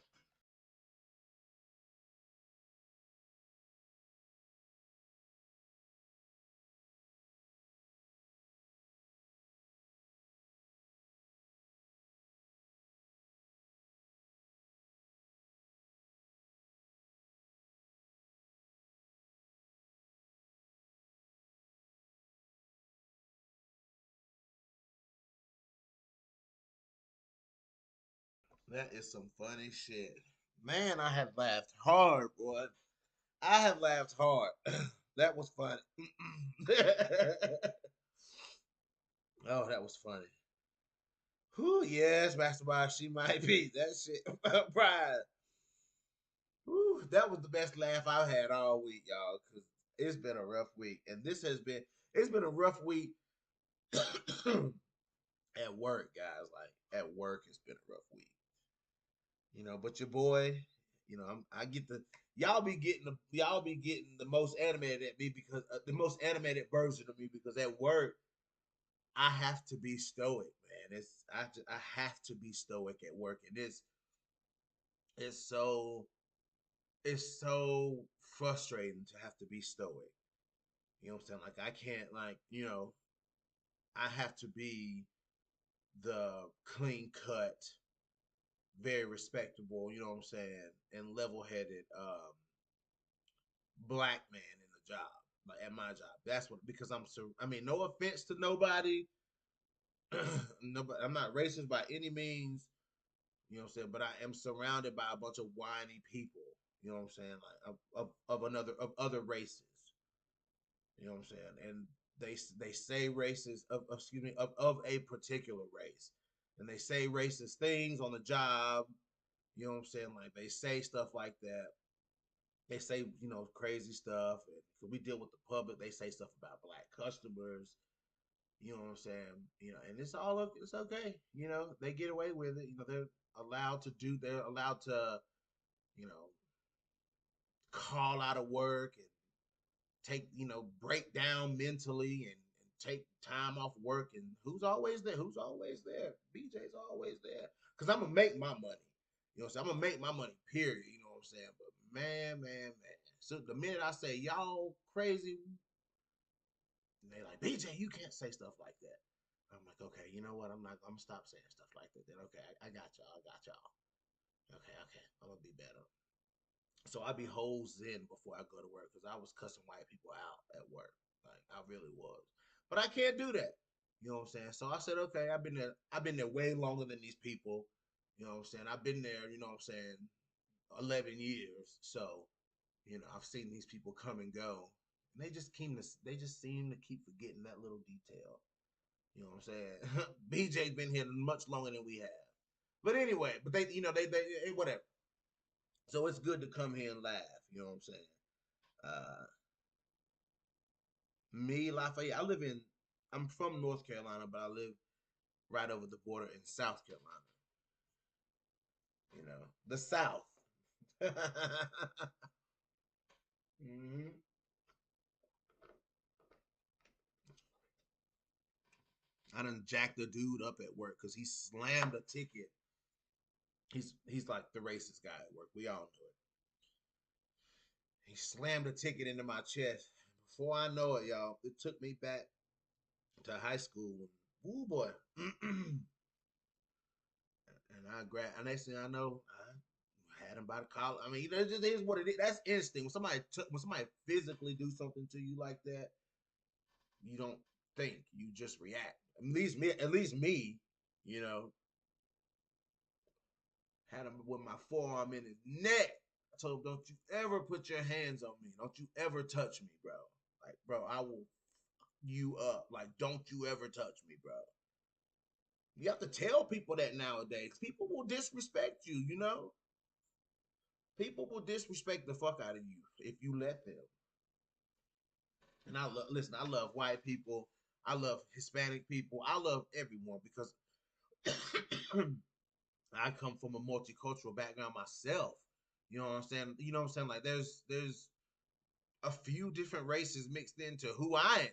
That is some funny shit. Man, I have laughed hard, boy. I have laughed hard. That was funny. Oh, that was funny. Whew, yes, basketball, she might be. That shit. Pride. Whew, that was the best laugh I've had all week, y'all, because it's been a rough week. And it's been a rough week at work, guys. Like, at work, it's been a rough week. But your boy, I get y'all be getting the most animated at me because the most animated version of me because at work I have to be stoic, man. I have to be stoic at work, and it's so it's so frustrating to have to be stoic. You know what I'm saying? Like I can't I have to be the clean cut, very respectable, you know what I'm saying, and level headed black man in the job, like at my job. That's what because I mean, no offense to nobody, nobody. I'm not racist by any means. You know what I'm saying, but I am surrounded by a bunch of whiny people. You know what I'm saying, like of other races. You know what I'm saying, and they say races excuse me of a particular race, and they say racist things on the job. You know what I'm saying, like they say stuff like that. They say crazy stuff, and so we deal with the public. They say stuff about black customers. You know what I'm saying? And it's okay. They get away with it. They're allowed to do. They're allowed to you know call out of work and take break down mentally and take time off work. And who's always there? Who's always there? BJ's always there because I'm gonna make my money. So I'm gonna make my money. Period. You know what I'm saying? But man. So the minute I say y'all crazy, they like BJ, you can't say stuff like that. I'm like, okay, you know what? I'm not. I'm gonna stop saying stuff like that. Then okay, I got y'all. I got y'all. Okay. I'm gonna be better. So I be hoes in before I go to work because I was cussing white people out at work. Like I really was. But I can't do that. You know what I'm saying? So I said, okay, I've been there way longer than these people. You know what I'm saying? I've been there, 11 years. So, I've seen these people come and go. And they just seem to keep forgetting that little detail. You know what I'm saying? BJ's been here much longer than we have. But anyway, but they whatever. So it's good to come here and laugh. You know what I'm saying? Uh, Me, Lafayette. I'm from North Carolina, but I live right over the border in South Carolina. The South. hmm I done jacked a dude up at work because he slammed a ticket. He's like the racist guy at work. We all know it. He slammed a ticket into my chest. Before I know it, y'all, it took me back to high school. Ooh boy. And I grabbed. And next thing I know, I had him by the collar. I mean, it just is what it is. That's instinct. When somebody physically do something to you like that, you don't think. You just react. At least me. At least me. You know, had him with my forearm in his neck. I told him, "Don't you ever put your hands on me. Don't you ever touch me, bro. Like, bro, I will you up. Like, don't you ever touch me, bro." You have to tell people that nowadays. People will disrespect you, People will disrespect the fuck out of you if you let them. And listen, I love white people. I love Hispanic people. I love everyone because I come from a multicultural background myself. You know what I'm saying? You know what I'm saying? Like there's a few different races mixed into who I am.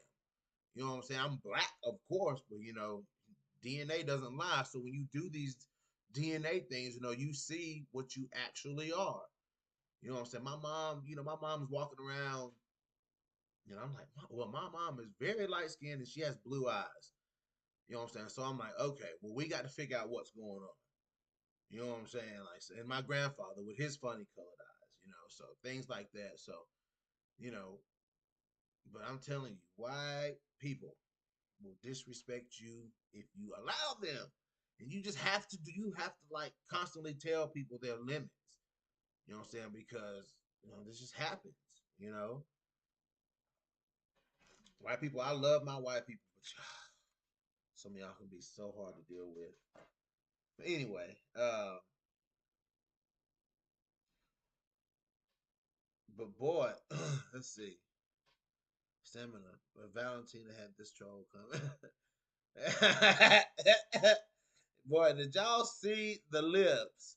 You know what I'm saying? I'm black, of course, but DNA doesn't lie. So when you do these DNA things, you see what you actually are. You know what I'm saying? My mom's walking around, and I'm like, well, my mom is very light skinned and she has blue eyes. You know what I'm saying? So I'm like, okay, well, we got to figure out what's going on. You know what I'm saying? Like, and my grandfather with his funny colored eyes, so things like that. So, you know, but I'm telling you, white people will disrespect you if you allow them. And you have to like constantly tell people their limits. You know what I'm saying? Because, this just happens, you know. White people, I love my white people, but some of y'all can be so hard to deal with. But anyway, but boy, let's see. Stamina. But Valentina had this troll coming. Boy, did y'all see the lips?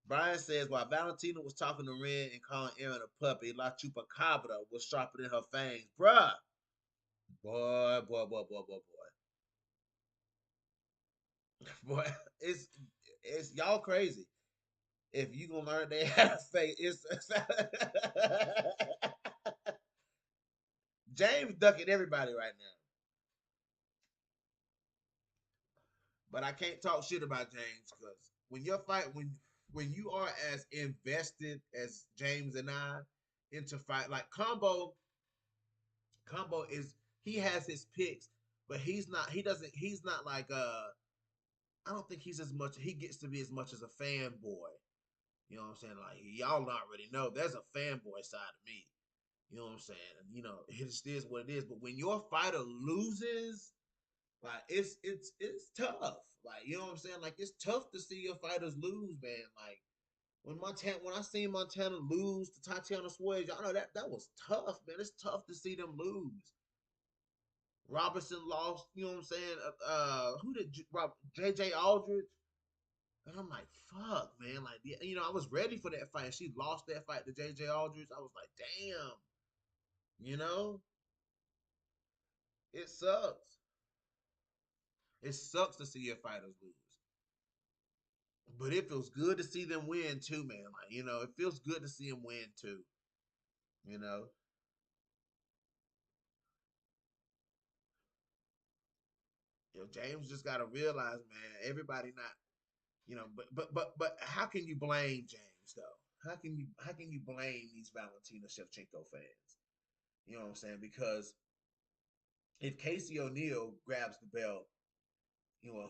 Brian says while Valentina was talking to Ren and calling Aaron a puppy, La Chupacabra was sharpening her fangs. Bruh. Boy. Boy, it's y'all crazy. If you gonna learn they have faith, it's James ducking everybody right now. But I can't talk shit about James because when you are as invested as James and I into fight, like Combo is he has his picks, but he's not like I don't think he's as much he gets to be as much as a fanboy. You know what I'm saying? Like y'all already know there's a fanboy side of me. You know what I'm saying? And it just is what it is. But when your fighter loses, like it's tough. Like you know what I'm saying? Like it's tough to see your fighters lose, man. Like when I seen Montana lose to Tatiana Suarez, y'all know that was tough, man. It's tough to see them lose. Robertson lost. You know what I'm saying? Who did Rob? JJ Aldridge. And I'm like, fuck, man. Like, I was ready for that fight. She lost that fight to JJ Aldridge. I was like, damn. You know, it sucks. It sucks to see your fighters lose. But it feels good to see them win too, man. Like, it feels good to see them win too. You know, James just got to realize, man, everybody not, but how can you blame James though? How can you blame these Valentina Shevchenko fans? You know what I'm saying? Because if Casey O'Neill grabs the belt,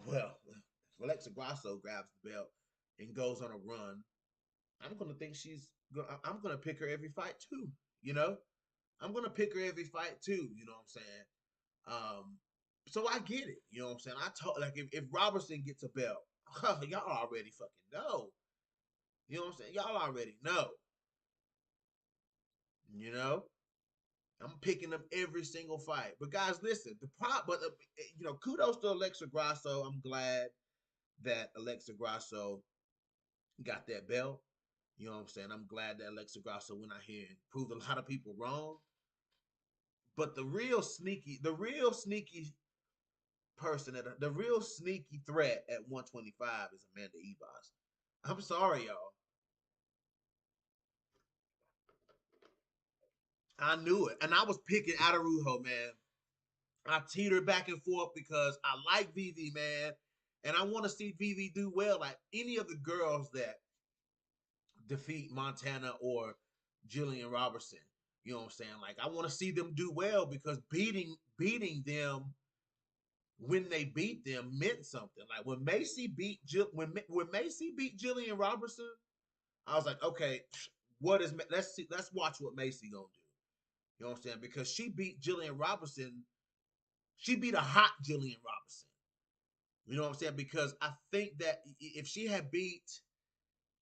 well, if Alexa Grasso grabs the belt and goes on a run, I'm gonna think I'm gonna pick her every fight too. You know, I'm gonna pick her every fight too. You know what I'm saying? So I get it. You know what I'm saying? I told like if Robertson gets a belt, y'all already fucking know. You know what I'm saying? Y'all already know. You know, I'm picking up every single fight. But guys, listen, kudos to Alexa Grasso. I'm glad that Alexa Grasso got that belt. You know what I'm saying? I'm glad that Alexa Grasso went out here and proved a lot of people wrong. But the real sneaky person, the real sneaky threat at 125 is Amanda Ebos. I'm sorry, y'all. I knew it, and I was picking Adarujo, man. I teeter back and forth because I like Vivi, man, and I want to see Vivi do well. Like any of the girls that defeat Montana or Jillian Robertson, you know what I'm saying? Like I want to see them do well because beating them when they beat them meant something. Like when Macy beat when Macy beat Jillian Robertson, I was like, okay, let's watch what Macy gonna do. You know what I'm saying? Because she beat Jillian Robertson, she beat a hot Jillian Robertson. You know what I'm saying? Because I think that if she had beat,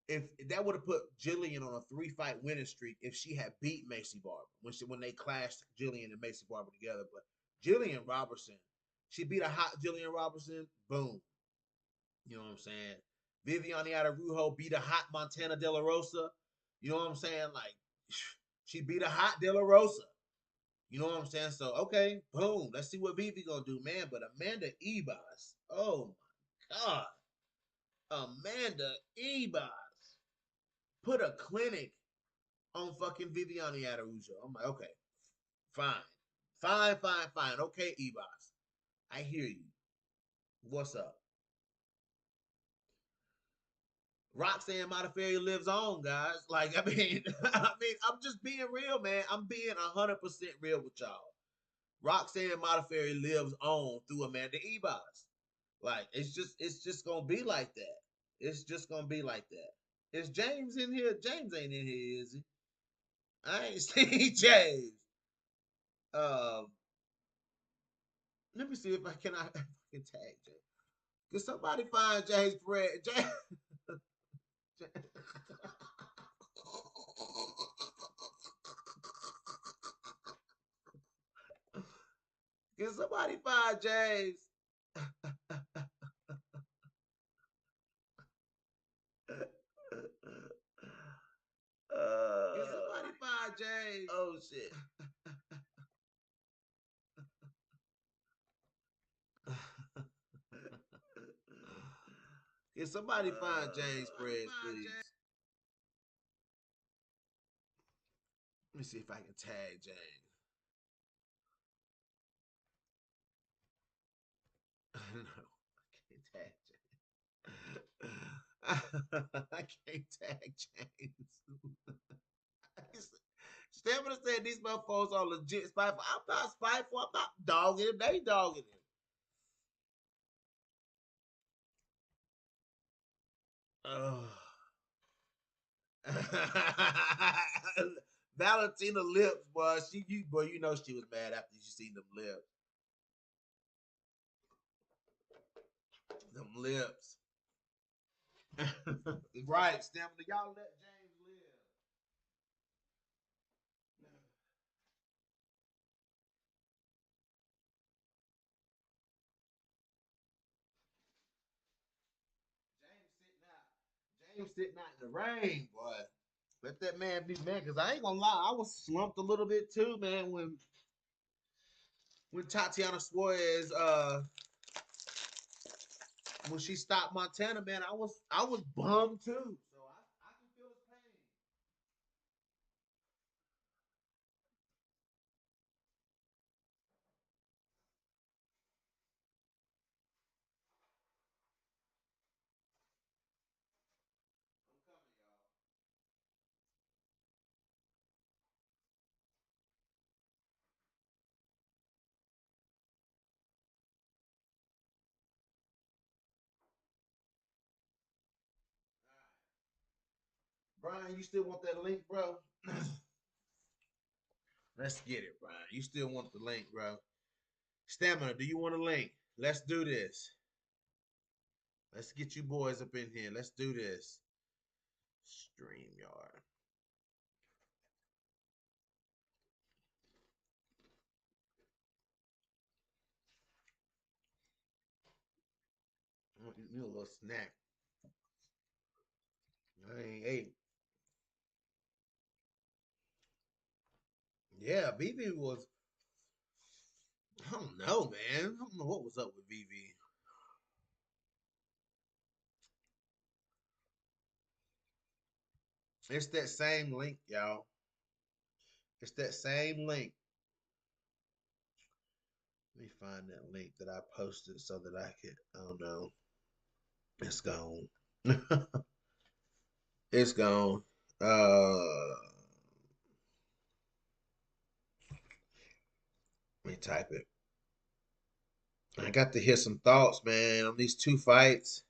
if that would have put Jillian on a 3-fight winning streak if she had beat Macy Barber when they clashed Jillian and Macy Barber together. But Jillian Robertson, she beat a hot Jillian Robertson. Boom. You know what I'm saying? Viviane Araújo beat a hot Montana De La Rosa. You know what I'm saying? Like She beat a hot De La Rosa. You know what I'm saying? So okay, boom. Let's see what Vivi gonna do, man. But Amanda Ebas, oh my god, Amanda Ebas put a clinic on fucking Viviane Araujo. I'm like, okay, fine, fine. Okay, Ebas, I hear you. What's up? Roxanne Modafferi lives on, guys. Like, I mean, I'm just being real, man. I'm being 100% real with y'all. Roxanne Modafferi lives on through Amanda Ebas. Like, it's just gonna be like that. It's just gonna be like that. Is James in here? James ain't in here, is he? I ain't seen James. Um, let me see if I can tag James. Can somebody find James Perez? James. Can somebody find James? Can somebody find James? Oh shit. Can somebody find James Perez, please? Let me see if I can tag James. No, I can't tag James. I can't tag James. Stamina said these motherfuckers are legit spiteful. I'm not spiteful. I'm not dogging him. They dogging him. Oh. Valentina lips, boy. You know she was mad after you seen them lips. Them lips. Right, Stamina. Y'all let James live. James sitting out in the rain, boy. Let that man be mad, cause I ain't gonna lie, I was slumped a little bit too, man. When Tatiana Suarez when she stopped Montana, man, I was bummed too. So I can feel his pain. I'm coming, y'all. Brian, you still want that link, bro? Let's get it, Brian. You still want the link, bro? Stamina, do you want a link? Let's do this. Let's get you boys up in here. Let's do this. StreamYard. I want you a little snack. I ain't ate. Yeah, BB was. I don't know, man. I don't know what was up with BB. It's that same link, y'all. It's that same link. Let me find that link that I posted so that I could. Oh no, it's gone. It's gone. Let me type it. I got to hear some thoughts, man, on these two fights.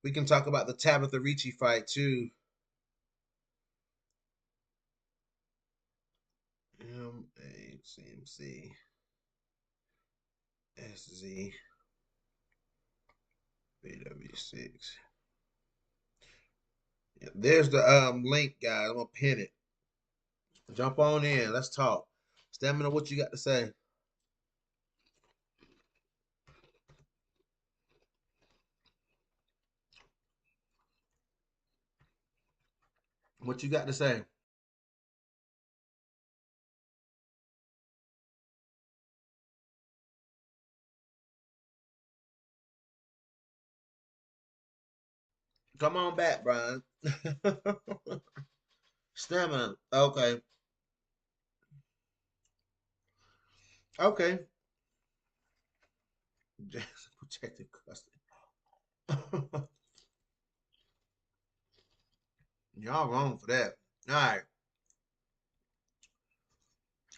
We can talk about the Tabitha Ricci fight too. MACMC SZ BW6. Yeah, there's the link, guys. I'm gonna pin it. Jump on in. Let's talk. Stamina, what you got to say? What you got to say? Come on back, Brian. Stamina. Okay. Okay. Protective custody. Y'all wrong for that. All right.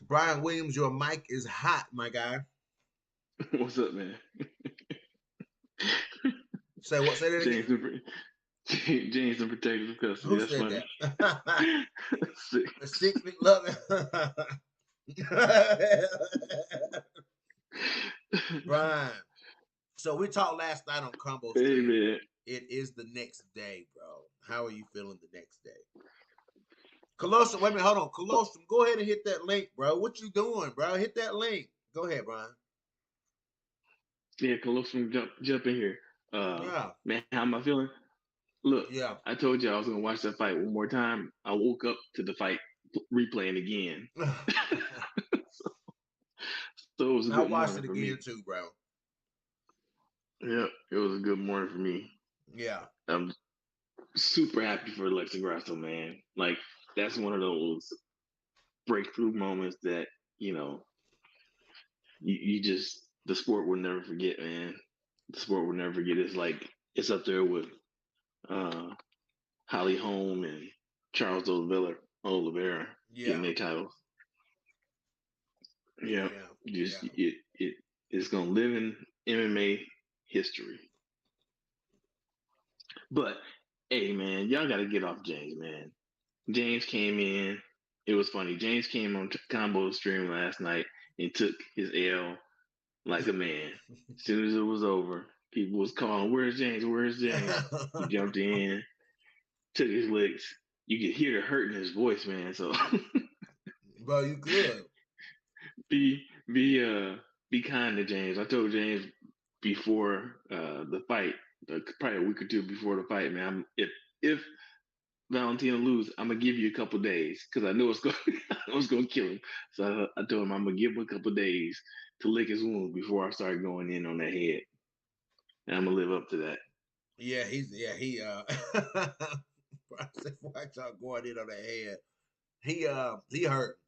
Brian Williams, your mic is hot, my guy. What's up, man? Say what? Say that again. James and James and protective custody. Who That's said funny. that? Sick. The 6 feet loving. Brian. So we talked last night on Combo Hey, Stream. man. It is the next day, bro. How are you feeling the next day? Colostrum, wait a minute, hold on. Colostrum, go ahead and hit that link, bro. What you doing, bro? Hit that link. Go ahead, Brian. Yeah, Colosseum jump in here. Yeah, Man, how am I feeling? Look, yeah. I told you I was gonna watch that fight one more time. I woke up to the fight replaying again. So it was a I good watched morning it for again me. too, bro. Yeah, it was a good morning for me. Yeah, I'm super happy for Alexa Grasso, man. Like that's one of those breakthrough moments that you know you just the sport will never forget, man. The sport will never forget. It's like it's up there with uh, Holly Holm and Charles Oliveira getting yeah, their titles. Yeah, yeah, just yeah. it's gonna live in MMA history. But hey, man, y'all got to get off James, man. James came in. It was funny. James came on Combo Stream last night and took his L like a man. As soon as it was over, people was calling, "Where's James? Where's James?" He jumped in, took his licks. You could hear the hurt in his voice, man. So Bro, you good. be be uh be kind to James. I told James before the fight, probably a week or two before the fight, man. If Valentina lose, I'm gonna give you a couple days because I know it's going I know it's gonna kill him. So I told him I'm gonna give him a couple days to lick his wound before I start going in on that head, and I'm gonna live up to that. Yeah, he I said watch y'all going in on the head. He hurt.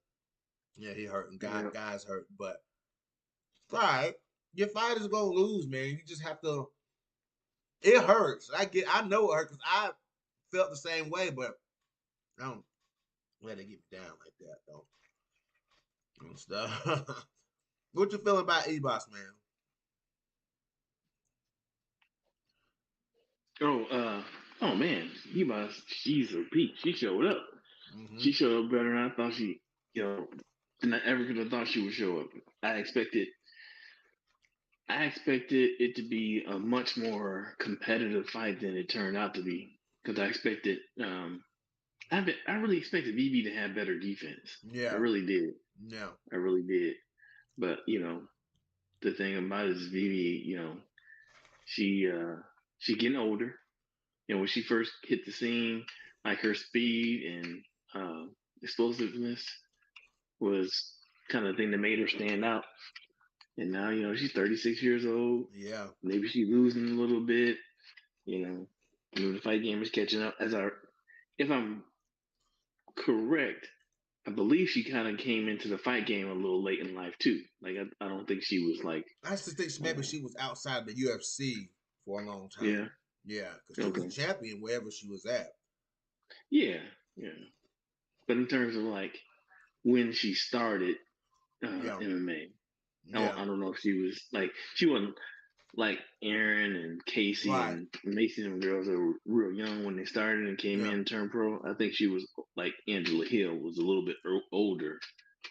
Yeah, he hurting. Yeah. Guys hurt, but it's all right. Your fight is gonna lose, man. You just have to. It hurts. I know it hurts because I felt the same way, but I don't let it get me down like that though. And stuff. What you feeling about E-Boss, man? Oh, oh man, she's a peak. She showed up. Mm-hmm. She showed up better than I thought you know, than I ever could have thought she would show up. I expected, I expected it to be a much more competitive fight than it turned out to be. Because I expected, I really expected VB to have better defense. I Yeah, really did. yeah, I really did. But the thing about it is VB, she she getting older. When she first hit the scene, like her speed and explosiveness was kind of the thing that made her stand out. And now, she's 36 years old. yeah, Maybe she's losing a little bit. You know, the fight game is catching up. If I'm correct, I believe she kind of came into the fight game a little late in life too. Like I don't think she was like, I just think maybe um, she was outside the UFC for a long time. yeah, Yeah, because she was a okay, champion wherever she was at. yeah, yeah. But in terms of like when she started Yeah, MMA, yeah, I don't know if she wasn't like Aaron and Casey right. and Mason and girls that were real young when they started and came in Yeah, and turned pro. I think she was like Angela Hill was a little bit older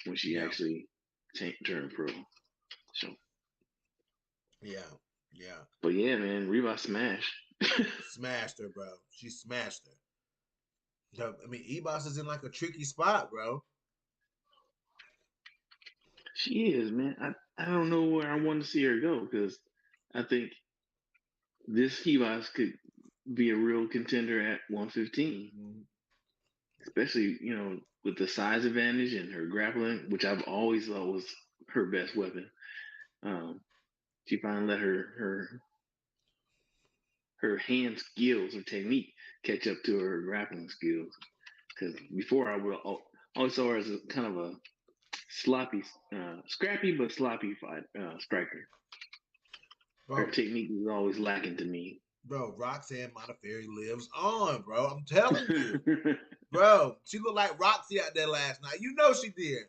when she yeah, actually turned pro. So, yeah, yeah. but yeah, man, Ribas smash. Smashed her, bro. She smashed her. I mean, E-Boss is in like a tricky spot, bro. She is, man. I don't know where I want to see her go because I think this Ribas could be a real contender at 115, Mhm. especially with the size advantage and her grappling, which I've always thought was her best weapon. Um, she finally let her her hand skills and technique catch up to her grappling skills. Because before I would always saw her as a kind of a sloppy, scrappy but sloppy fight striker. Her Bro, technique was always lacking to me. bro, Roxanne Modafferi lives on, bro. I'm telling you. Bro, she looked like Roxy out there last night. You know she did.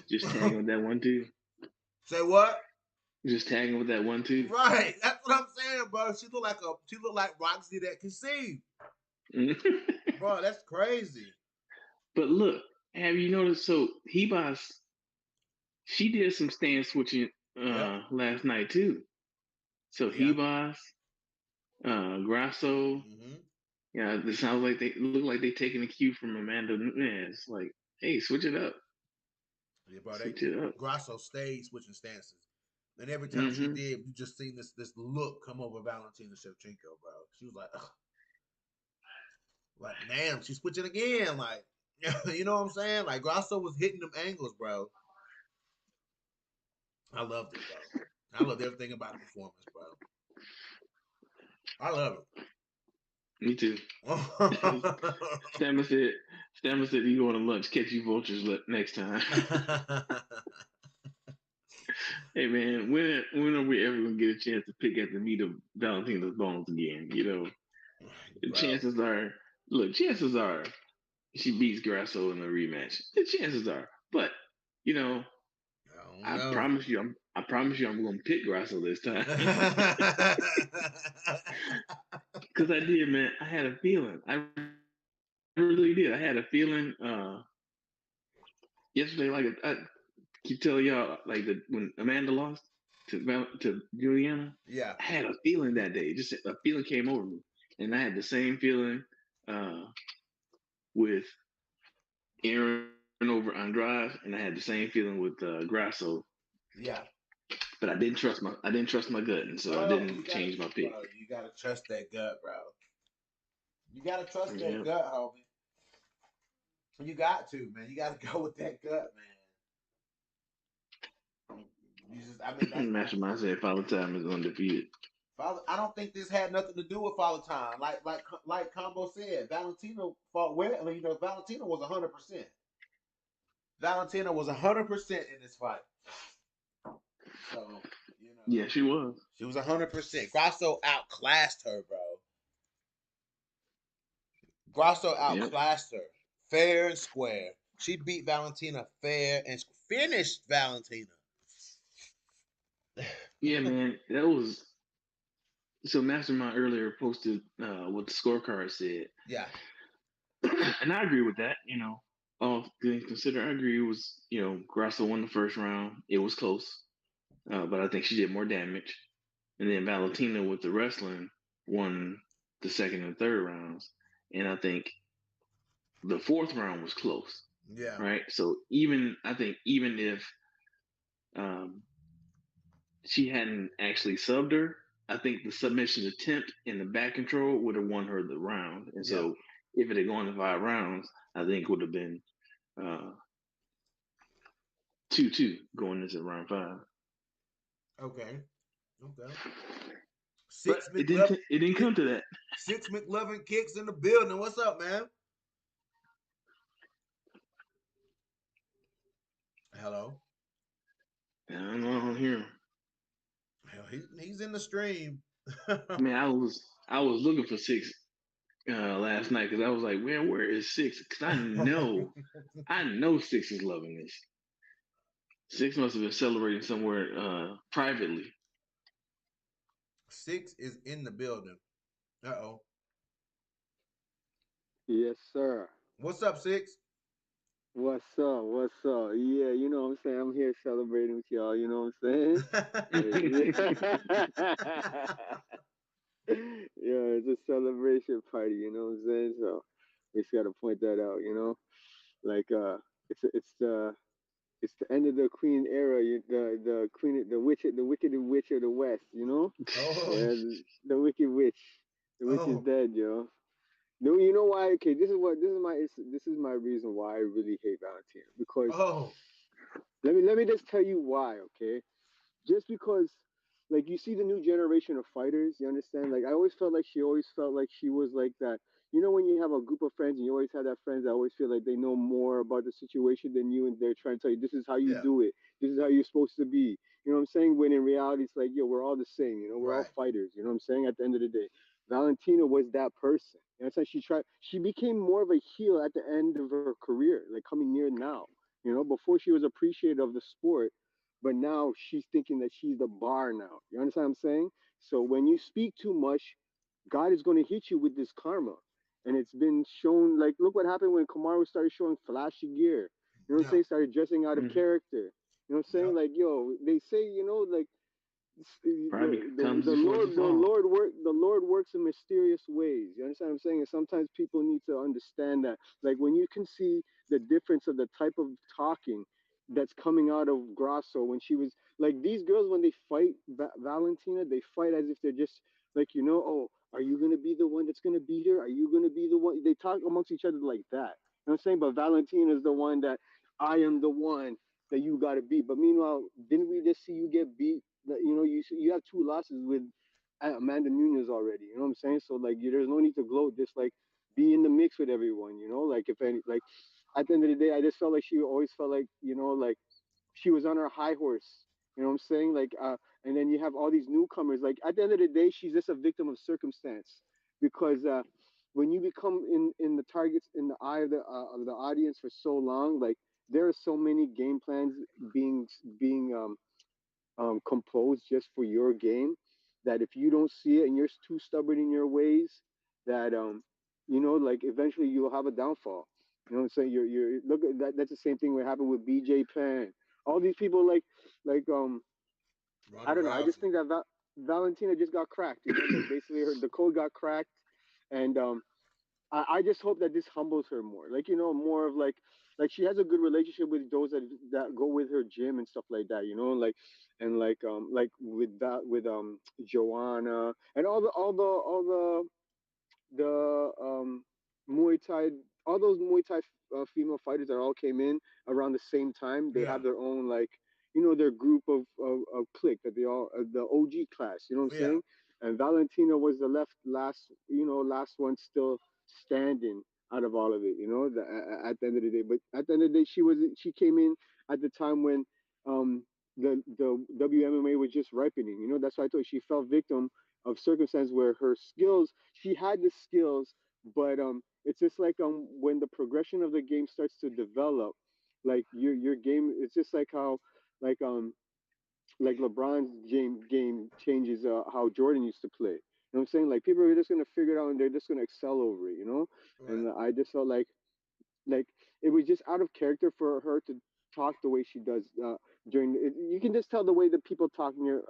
Just tagging with that 1-2. Say what? Just tagging with that 1-2. Right. That's what I'm saying, bro. She looked like Roxy that can see. Bro, that's crazy. But look, have you noticed? So Ribas, she did some stand switching Yep. last night too. So Yeah. Ribas, Grasso, Mm-hmm. yeah, it sounds like they look like they taking a cue from Amanda Nunes. Like, hey, switch it up, Yeah, bro. They switch it up. Grasso stayed switching stances. And every time she Mm-hmm. did, you just seen this look come over Valentina Shevchenko, bro. She was like, ugh. Like, damn, she's switching again. Like, you know what I'm saying? Like Grasso was hitting them angles, bro. I loved it, bro. I loved everything about the performance, bro. I love Me too. it. Stammer said, Stammer said, you going to lunch, catch you vultures next time. Hey man, when are we ever gonna get a chance to pick at the meat of Valentina's bones again? You know, Bro, chances are, look, chances are she beats Grasso in the rematch. The chances are, but you know, I don't I know. promise you, I promise you, I'm gonna pick Grasso this time because I did, man. I had a feeling. I really did. I had a feeling yesterday. Like I keep telling y'all, like when Amanda lost to Juliana, Yeah. I had a feeling that day. Just a feeling came over me, and I had the same feeling uh, with Aaron over Andrade, and I had the same feeling with Grasso. Yeah. But I didn't trust my gut, and so I Well, didn't change my pick. bro, you gotta trust that gut, bro. You gotta trust that Yeah, gut, homie. You got to, man. You gotta go with that gut, man. You just, I mean, that's Mastermind said Father Time is undefeated. Father. I don't think this had nothing to do with Father Time. Like Combo said, Valentino fought well. I mean, Valentino was 100%. Valentina was 100% in this fight. So, Yeah, she was. she was 100%. Grasso outclassed her, bro. Grasso Yep. outclassed her, fair and square. She beat Valentina fair and finished Valentina. Yeah, man, that was so. Mastermind earlier posted what the scorecard said, Yeah, and I agree with that. You know, all things considered, I agree. It was Grasso won the first round. It was close, but I think she did more damage. And then Valentina with the wrestling won the second and third rounds, and I think the fourth round was close, yeah, right? So I think even if um, she hadn't actually subbed her, I think the submission attempt and the back control would have won her the round. And yeah. so if it had gone to 5 rounds, I think it would have been uh, 2-2 going into round five. Okay, okay. But Six McLovin, it didn't come to that. Six McLovin kicks in the building. What's up, man? Hello. I don't know. I don't hear him. Hell, he's in the stream. Man, I was looking for six last night because I was like, where is six? Because I know six is loving this. Six must have been celebrating somewhere privately. Six is in the building. Uh-oh. Yes, sir. What's up, Six? What's up? What's up? Yeah, you know what I'm saying? I'm here celebrating with y'all, you know what I'm saying? Yeah. Yeah, it's a celebration party, you know what I'm saying? So we just gotta point that out, you know? Like it's the end of the queen era, the queen the wicked witch of the west, you know? Oh, Yeah, the wicked witch. The witch is oh, dead, yo. No, you know why? Okay, this is my reason why I really hate Valentina. Because oh. let me just tell you why. Okay, just because. like you see the new generation of fighters. You understand? Like I always felt like she always felt like she was like that. You know, when you have a group of friends and you always have that friends that always feel like they know more about the situation than you, and they're trying to tell you this is how you Yeah. do it, this is how you're supposed to be. You know what I'm saying? When in reality, it's like, yo, we're all the same. You know, we're all Right. fighters. You know what I'm saying? At the end of the day, Valentina was that person. You know, what I'm saying? She became more of a heel at the end of her career, like coming near now. You know, before she was appreciative of the sport, but now she's thinking that she's the bar now. You understand what I'm saying? So when you speak too much, God is going to hit you with this karma. And it's been shown, like, look what happened when Kamaru started showing flashy gear. You know what I'm Yeah. saying? Started dressing out of Mhm. character. You know what I'm saying? Yep. Like, yo, they say, you know, like Probably comes the before the Lord fall. the Lord works in mysterious ways. You understand what I'm saying? And sometimes people need to understand that. Like when you can see the difference of the type of talking that's coming out of Grasso when she was like these girls when they fight Valentina, they fight as if they're just like, you know, oh, are you gonna be the one that's gonna beat her? Are you gonna be the one? They talk amongst each other like that. You know what I'm saying? But Valentina is the one that I am the one that you got to beat. But meanwhile, didn't we just see you get beat? You know, you have two losses with Amanda Nunez already. You know what I'm saying? So like, there's no need to gloat. Just like be in the mix with everyone. You know, like if any, like at the end of the day, I just felt like she always felt like like she was on her high horse. You know what I'm saying? Like, and then you have all these newcomers. Like at the end of the day, she's just a victim of circumstance because when you become in the targets in the eye of the audience for so long, like there are so many game plans being composed just for your game that if you don't see it and you're too stubborn in your ways, that like eventually you'll have a downfall. You know what I'm saying? You're look at that. That's the same thing what happened with BJ Penn. All these people like I Ronda don't know. I just Rousey. think that Valentina just got cracked. You know, like basically the code got cracked, and I just hope that this humbles her more. Like more of like she has a good relationship with those that go with her gym and stuff like that. You know, and like with that with Joanna and all the Muay Thai, all those Muay Thai female fighters that all came in around the same time. They have Yeah. their own like their group of clique that they all the OG class. You know what I'm Yeah. saying? And Valentina was the last one still standing out of all of it. At the end of the day. But at the end of the day, she came in at the time when the WMMA was just ripening. That's why I told you she fell victim of circumstance where her skills, she had the skills, but it's just like when the progression of the game starts to develop, like your game, it's just like how like like LeBron's game changes how Jordan used to play. You know what I'm saying? Like people are just gonna figure it out and they're just gonna excel over it. Right. And I just felt like it was just out of character for her to talk the way she does during it, you can just tell the way that people talk near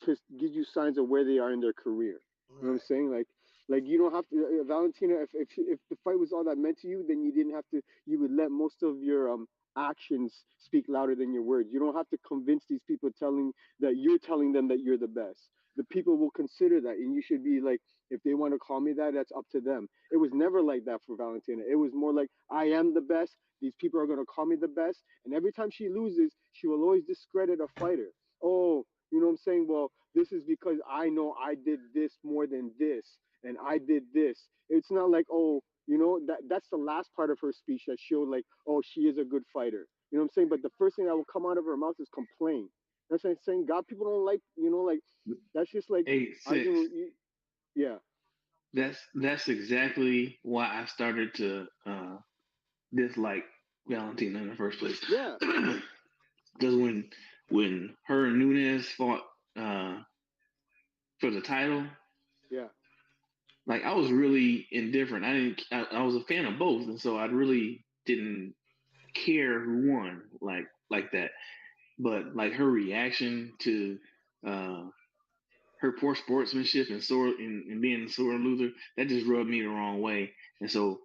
just gives you signs of where they are in their career. You know what I'm Right. saying? Like you don't have to Valentina, if the fight was all that meant to you, then you didn't have to, you would let most of your actions speak louder than your words. You don't have to convince these people telling that you're telling them that you're the best. The people will consider that, and you should be like, if they want to call me that, that's up to them. It was never like that for Valentina. It was more like, I am the best. These people are going to call me the best. And every time she loses, she will always discredit a fighter. Oh, you know what I'm saying? Well, this is because I know I did this more than this, and I did this. It's not like, oh, that's the last part of her speech that showed like, oh, she is a good fighter. You know what I'm saying? But the first thing that will come out of her mouth is complain. That's what I'm saying. God, people don't like, like that's just like Hey, sis, arguing. Yeah, that's exactly why I started to dislike Valentina in the first place. yeah, Because when her and Nunez fought for the title, yeah. like I was really indifferent. I didn't. I was a fan of both, and so I really didn't care who won like that. But like her reaction to uh, her poor sportsmanship and being a sore loser, that just rubbed me the wrong way. And so,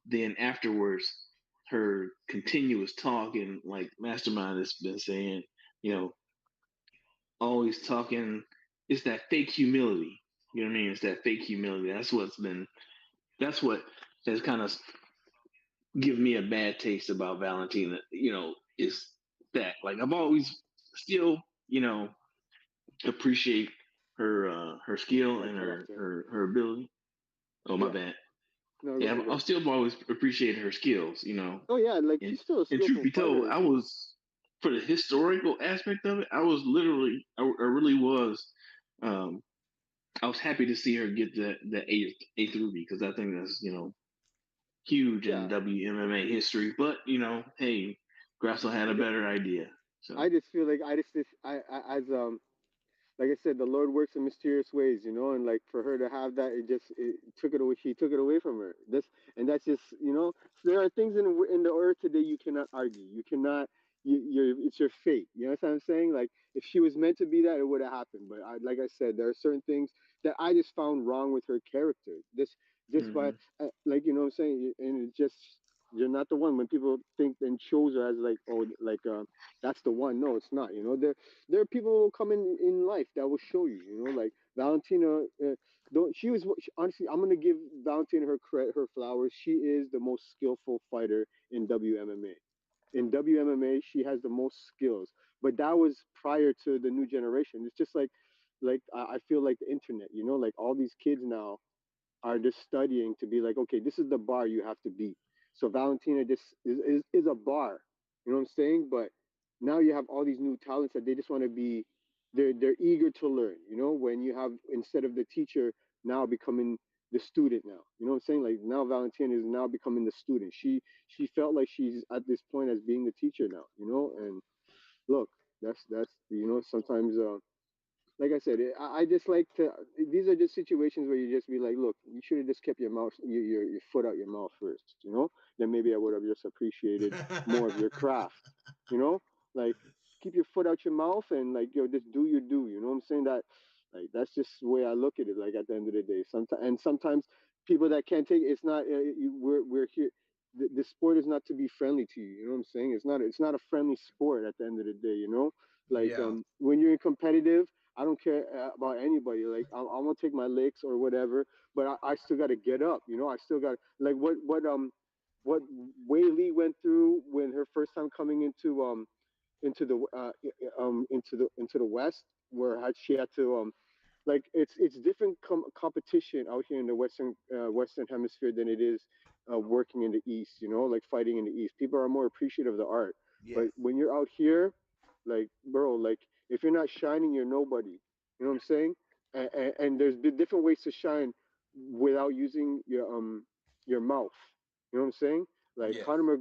then afterwards, her continuous talk and like Mastermind has been saying, you know, always talking, it's that fake humility. You know what I mean? It's that fake humility. That's what has kind of given me a bad taste about Valentina, is that like I've always still, appreciate her skill Got and cut off there. her ability. Oh my Yeah. bad. No, go Yeah, ahead. Go I'll ahead. still always appreciate her skills, you know. Oh yeah, like And she's still a and truth skillful be told, fighter. I was for the historical aspect of it. I was literally, I really was. Um, I was happy to see her get the eighth ruby because I think that's huge in Yeah. WMMA history. But hey, Grasso had a Yeah. better idea. I So just feel like I as like I said, the Lord works in mysterious ways, and like for her to have that, it took it away. He took it away from her. That's just So there are things in the earth today you cannot argue. You cannot. It's your fate. You know what I'm saying? Like if she was meant to be that, it would have happened. But like I said, there are certain things that I just found wrong with her character. Just by hmm like what I'm saying, and it just you're not the one. When people think and chose her as like that's the one. No, it's not. There are people who will come in life that will show you. Like Valentina. Don't she was honestly? I'm gonna give Valentina her credit, her flowers. She is the most skillful fighter in WMMA. In WMMA, she has the most skills. But that was prior to the new generation. It's just like I feel like the internet. Like all these kids now are just studying to be like, okay, this is the bar you have to beat. So Valentina just is a bar. You know what I'm saying? But now you have all these new talents that they just want to be. They're eager to learn. When you have instead of the teacher now becoming the student now. You know what I'm saying? Like now Valentina is now becoming the student. She felt like she's at this point as being the teacher now. And look, that's sometimes like I said, I just like to. These are just situations where you just be like, look, you should have just kept your mouth, your foot out your mouth first, Then maybe I would have just appreciated more of your craft, you know. Like keep your foot out your mouth and like just do your do. You know what I'm saying? Like that's just the way I look at it. Like at the end of the day, sometimes people that can't take it's not. We're here. The sport is not to be friendly to you. You know what I'm saying? It's not a friendly sport at the end of the day. Like Yeah. when you're competitive I don't care about anybody. Like I'm gonna take my licks or whatever, but I still got to get up. I still got like what Wei Lee went through when her first time coming into the West, where she had to like it's different competition out here in the Western Hemisphere than it is working in the East. Like fighting in the East, people are more appreciative of the art. But Yes. when you're out here, like bro, like if you're not shining, you're nobody. You know what I'm saying? And there's different ways to shine without using your mouth. You know what I'm saying? Like Yes. Conor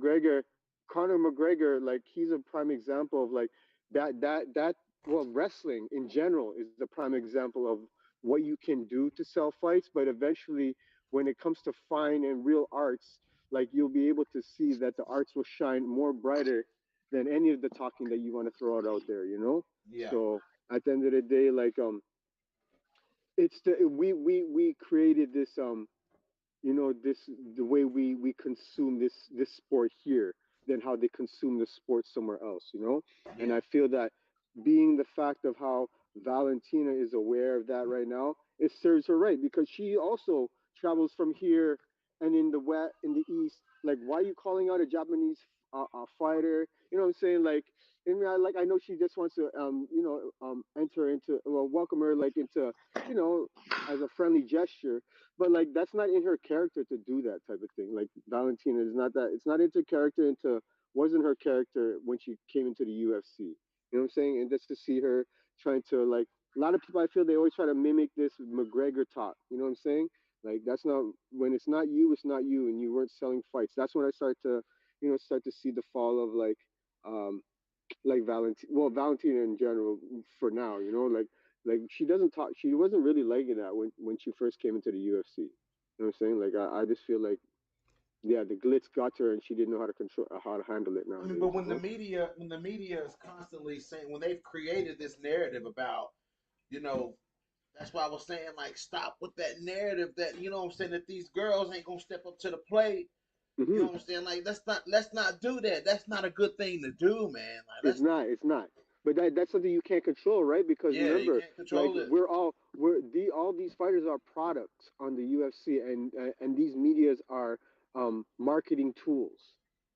McGregor, like he's a prime example of like that. Well, wrestling in general is a prime example of what you can do to sell fights, but eventually, when it comes to fine and real arts, like you'll be able to see that the arts will shine more brighter than any of the talking that you want to throw out there. Yeah. So at the end of the day, like it's we created this this the way we consume this sport here than how they consume the sport somewhere else. And Yeah. I feel that being the fact of how Valentina is aware of that right now, it serves her right because she also travels from here and in the west in the east. Like why are you calling out a Japanese fighter? You know what I'm saying? Like I know she just wants to enter into welcome her like into you know as a friendly gesture, but like that's not in her character to do that type of thing. Like Valentina is not that. It's not into character. Into wasn't her character when she came into the UFC. You know what I'm saying? And just to see her trying to like a lot of people, I feel they always try to mimic this McGregor talk. You know what I'm saying? Like that's not when it's not you, it's not you, and you weren't selling fights. That's when I start to see the fall of um, like Valentina in general for now. Like she doesn't talk. She wasn't really liking that when she first came into the UFC. You know what I'm saying? Like I just feel like yeah, the glitz got to her and she didn't know how to handle it I mean, but nowadays. when the media is constantly saying when they've created this narrative about, you know, that's why I was saying like stop with that narrative that I'm saying that these girls ain't gonna step up to the plate. You know Hmm. what I'm saying? Like let's not do that. That's not a good thing to do, man. Like It's that's not. It's not. But that's something you can't control, right? Because yeah, you remember, can't like control it. all these fighters are products on the UFC, and these medias are marketing tools.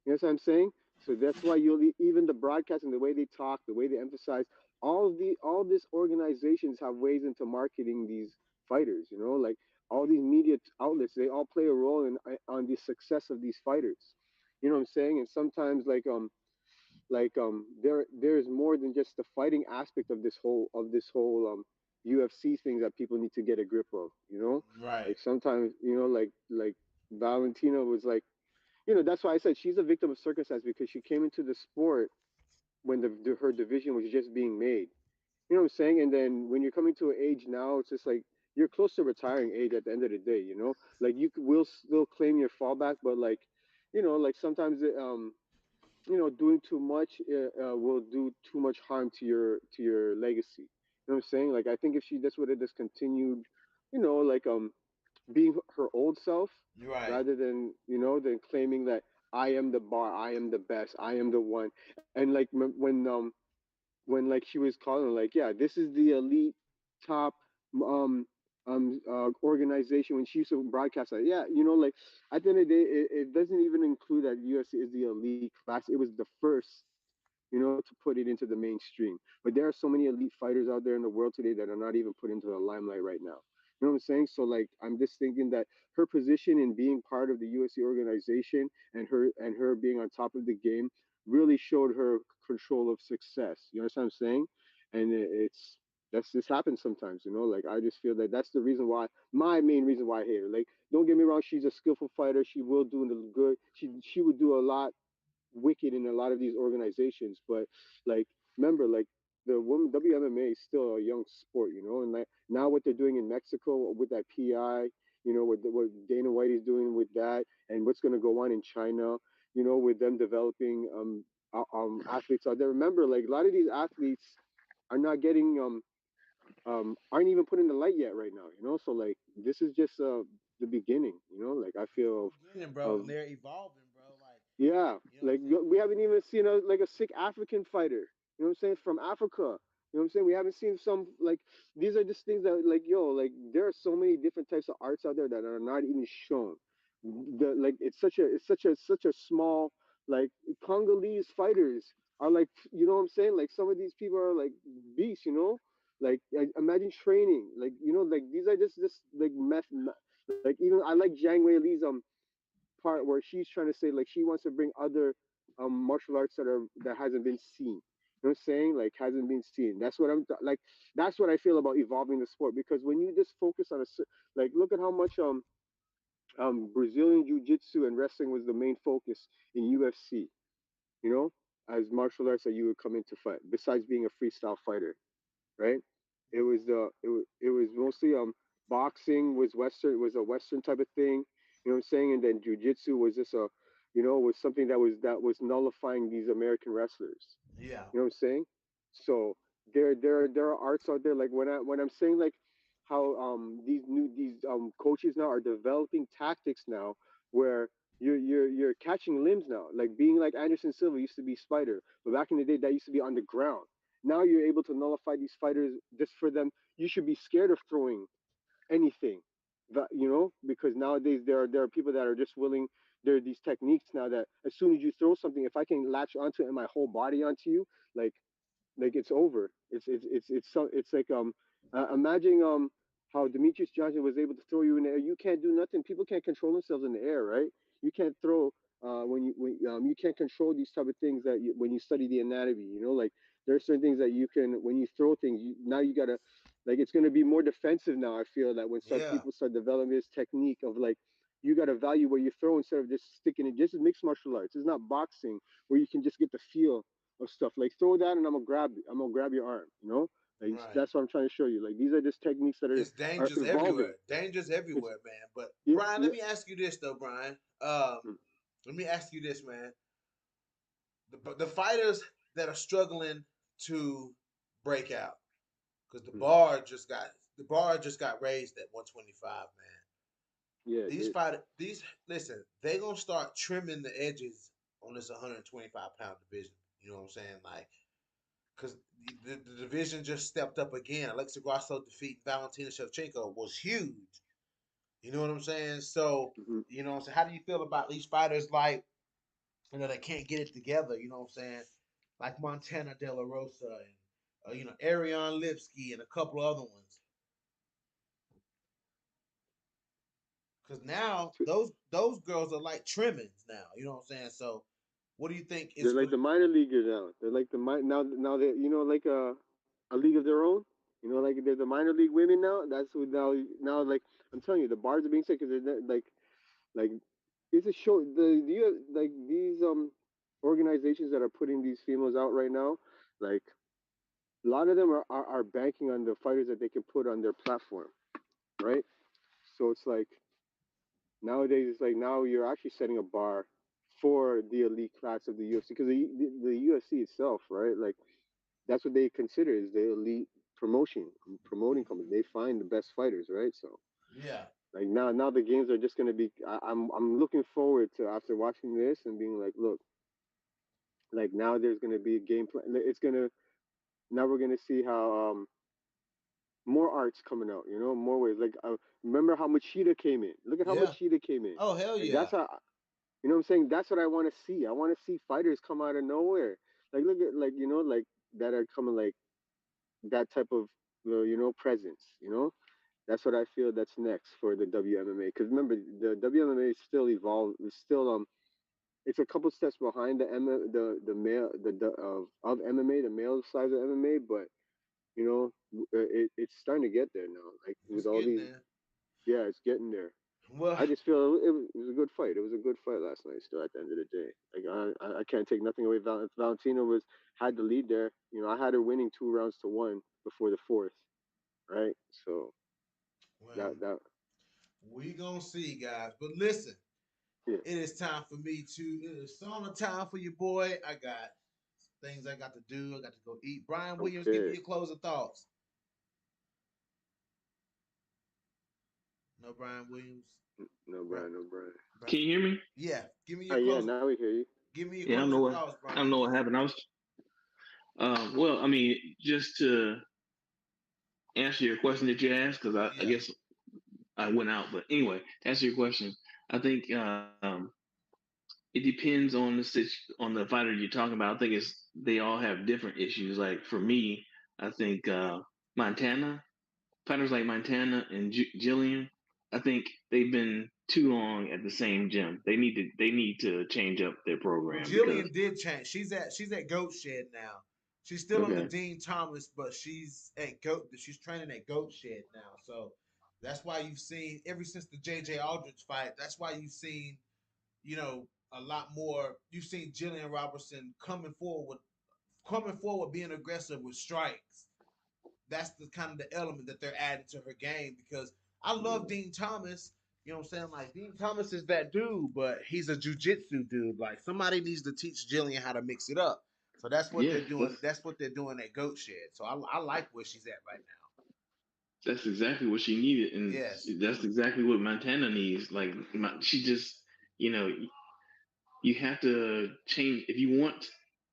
You know what I'm saying? So that's why even the broadcasting, the way they talk, the way they emphasize, all these organizations have ways into marketing these fighters. You know, like all these media outlets, they all play a role in on the success of these fighters. You know what I'm saying? And sometimes there's more than just the fighting aspect of this whole UFC thing that people need to get a grip of. You know, Right. like sometimes like Valentina was like, that's why I said she's a victim of circumstance because she came into the sport when her division was just being made. You know what I'm saying? And then when you're coming to an age now, it's just like you're close to retiring age at the end of the day. Like will still claim your fallback, but like, like sometimes doing too much will do too much harm to your legacy. You know what I'm saying? Like I think if she just would have just continued, like being her old self Right. rather than claiming that I am the bar, I am the best, I am the one. And like when like she was calling like, yeah, this is the elite top um organization when she used to broadcast like, yeah, like at the end of the day, it doesn't even include that UFC is the elite class. It was the first, to put it into the mainstream. But there are so many elite fighters out there in the world today that are not even put into the limelight right now. You know what I'm saying? So like I'm just thinking that her position in being part of the UFC organization and her being on top of the game really showed her control of success. You understand what I'm saying? And that's this happens sometimes, like I just feel that that's the reason why my main reason why I hate her. Like, don't get me wrong, she's a skillful fighter. She will do the good. She would do a lot wicked in a lot of these organizations. But like, remember, like the woman WMMA is still a young sport, and like now what they're doing in Mexico with that PI, what Dana White is doing with that, and what's going to go on in China, with them developing athletes out there. Remember, like a lot of these athletes are not getting aren't even put in the light yet right now, so like this is just the beginning, like I feel Beginning, bro, of and they're evolving, bro. Like, yeah, you know what I'm like saying? we haven't even seen a sick African fighter. You know what I'm saying? From Africa. You know what I'm saying? We haven't seen some like these are just things that like like there are so many different types of arts out there that are not even shown. Like it's such a small like Congolese fighters are like what I'm saying? Like some of these people are like beasts. Like imagine training like like these are just like like even I like Jiang Wei Lee's part where she's trying to say like she wants to bring other martial arts that hasn't been seen. You know what I'm saying? Like hasn't been seen. That's what like. That's what I feel about evolving the sport because when you just focus on like look at how much Brazilian jiu-jitsu and wrestling was the main focus in UFC. You know, as martial arts that you would come in to fight. Besides being a freestyle fighter, right? It was mostly boxing was a western type of thing. You know what I'm saying? And then jujitsu was just was something that was nullifying these American wrestlers. Yeah. You know what I'm saying? So there are arts out there like when I'm saying like how these coaches now are developing tactics now where you're catching limbs now like being like Anderson Silva used to be Spider, but back in the day that used to be on the ground. Now you're able to nullify these fighters just for them. You should be scared of throwing anything, because nowadays there are people that are just willing. There are these techniques now that as soon as you throw something, if I can latch onto it and my whole body onto you, like it's over. It's like imagine how Demetrius Johnson was able to throw you in the air. You can't do nothing. People can't control themselves in the air, right? You can't throw when you can't control these type of things when you study the anatomy. Like there are certain things that you can when you throw things. Now you gotta like it's gonna be more defensive now. I feel that when Yeah. people start developing this technique of like you got to value where you throw instead of just sticking it. Just mixed martial arts. It's not boxing where you can just get the feel of stuff. Like throw that and I'm gonna grab your arm. Like Right. that's what I'm trying to show you. Like these are just techniques that are It's are dangers evolving. everywhere. Dangers It's everywhere, man. But yeah Brian, let yeah me ask you this though, Brian. mm, Let me ask you this, man. The fighters that are struggling to break out because mm. the bar just got raised at 125, man. Yeah it These did. fighters, these listen, they gonna start trimming the edges on this 125-pound division. You know what I'm saying? Like, because the division just stepped up again. Alexa Grasso defeating Valentina Shevchenko was huge. You know what I'm saying? So, Hmm. you know what I'm saying? How do you feel about these fighters like They can't get it together. You know what I'm saying? Like Montana De La Rosa and Ariane Lipsky and a couple other ones. Because now those girls are like trimmings now. You know what I'm saying? So, what do you think They're is like going? the minor leaguers now. They're like the now they like a league of their own. Like they're the minor league women now. That's what now like I'm telling you, the bars are being set because they're like it's a show. You have, like these organizations that are putting these females out right now, like a lot of them are banking on the fighters that they can put on their platform, right? So it's like nowadays, it's like now you're actually setting a bar for the elite class of the UFC because the UFC itself, right? Like that's what they consider is the elite promoting company. They find the best fighters, right? So Yeah, like now the games are just gonna be. I'm looking forward to after watching this and being like, look, like now there's gonna be a game plan. It's gonna now we're gonna see how more arts coming out. More ways. Like remember how Machida came in. Look at how yeah. Machida came in. Oh hell Like yeah. that's how. What I'm saying? That's what I want to see. I want to see fighters come out of nowhere. Like look at like like that are coming like that type of presence. That's what I feel that's next for the WMMA. Because remember, the WMMA is still evolved. It's still it's a couple steps behind the male of MMA, the male side of MMA. But it's starting to get there now. Like It's with all getting these, there. yeah, it's getting there. Well, I just feel it was a good fight. It was a good fight last night. Still, at the end of the day, like I can't take nothing away. Valentina had the lead there. I had her winning 2 rounds to 1 before the fourth, right? So well, that we gonna see, guys. But listen, yeah. it is time for me to. It is sauna time for your boy. I got things I got to do. I got to go eat. Brian Williams, give me Okay. your closing thoughts. No, Brian Williams. No, Brian, Brian. No, Brian. Brian. Can you hear me? Yeah, give me Oh your yeah, closing. now we hear you. Give me your Yeah, closing thoughts, I don't Brian. know what happened. I was well. I mean, just to answer your question that you asked, because I Yeah, guess I went out. But anyway, to answer your question, I think it depends on on the fighter you're talking about. I think they all have different issues. Like for me, I think Montana fighters like Montana and Jillian, I think they've been too long at the same gym. They need to change up their well, program because Jillian did change. She's at Goat Shed now. She's still under okay, Dean Thomas, but she's at Goat. She's training at Goat Shed now. So that's why you've seen ever since the J.J. Aldrich fight. That's why you've seen a lot more. You've seen Jillian Robertson coming forward, being aggressive with strikes. That's the kind of the element that they're adding to her game because I love Dean Thomas. You know what I'm saying? Like Dean Thomas is that dude, but he's a jujitsu dude. Like somebody needs to teach Jillian how to mix it up. So that's what yeah, they're doing. That's what they're doing at Goat Shed. So I like where she's at right now. that's exactly what she needed, and Yes. that's exactly what Montana needs. Like she just, you know, you have to change if you want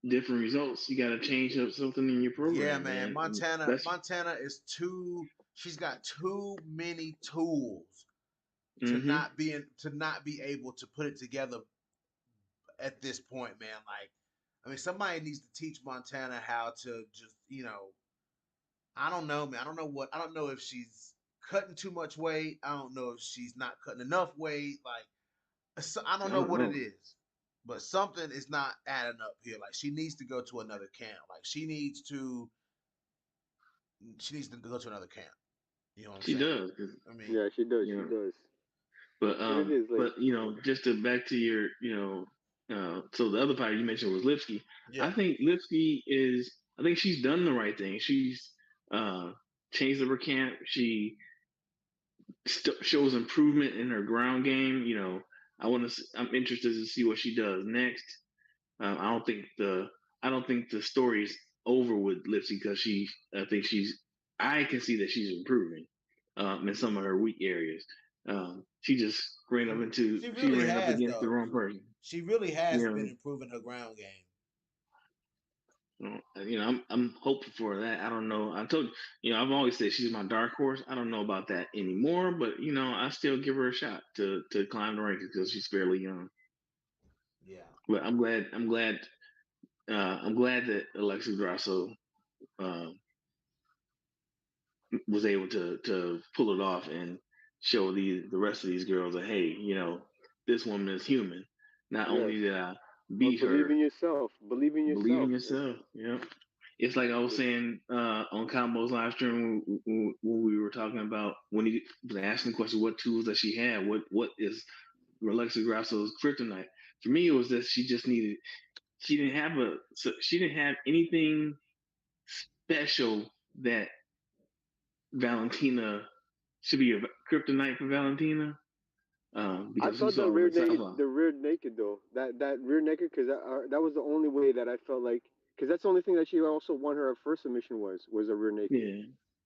different results. You got to change up something in your Yeah, program, man. man. And Montana. that's Montana is too. She's got too many tools to mm-hmm. not be able to put it together at this point, man. Like, I mean, somebody needs to teach Montana how to just, I don't know, man. I don't know if she's cutting too much weight. I don't know if she's not cutting enough weight. Like, I don't I know don't what it know. is, but something is not adding up here. Like, she needs to go to another camp. Like, she needs to go to another camp. You know what I'm She saying? does, 'cause, I mean, Yeah, she does. you She know. does. But it is like But just to back to your, so the other fighter you mentioned was Lipsky. I yeah, think Lipsky I think she's done the right thing. She's uh, changed up her camp. She shows improvement in her ground game. I'm interested to see what she does next. I don't think the story's over with Lipsy because I can see that she's improving in some of her weak areas. She just she she really ran up has against the though. wrong person. She really has You been know, improving her ground game. I'm hopeful for that. I don't know. I've always said she's my dark horse. I don't know about that anymore, but I still give her a shot to climb the rankings because she's fairly young. Yeah. But I'm glad that Alexa Grasso uh, was able to pull it off and show the rest of these girls that, hey, this woman is human. Not Yes. only did I But beat believe her, in yourself. Believe in believe yourself. in yourself. It's like I was saying on Combo's live stream when we were talking about when he was asking the question, what tools that she had, what is Alexa Grasso's kryptonite. For me, it was that she didn't have anything special that Valentina should be a kryptonite for Valentina. I Because we thought the saw rear like naked, Sava. the rear naked though, that rear naked, because that was the only way that I felt like, because that's the only thing that she also won her first submission was a rear naked. Yeah.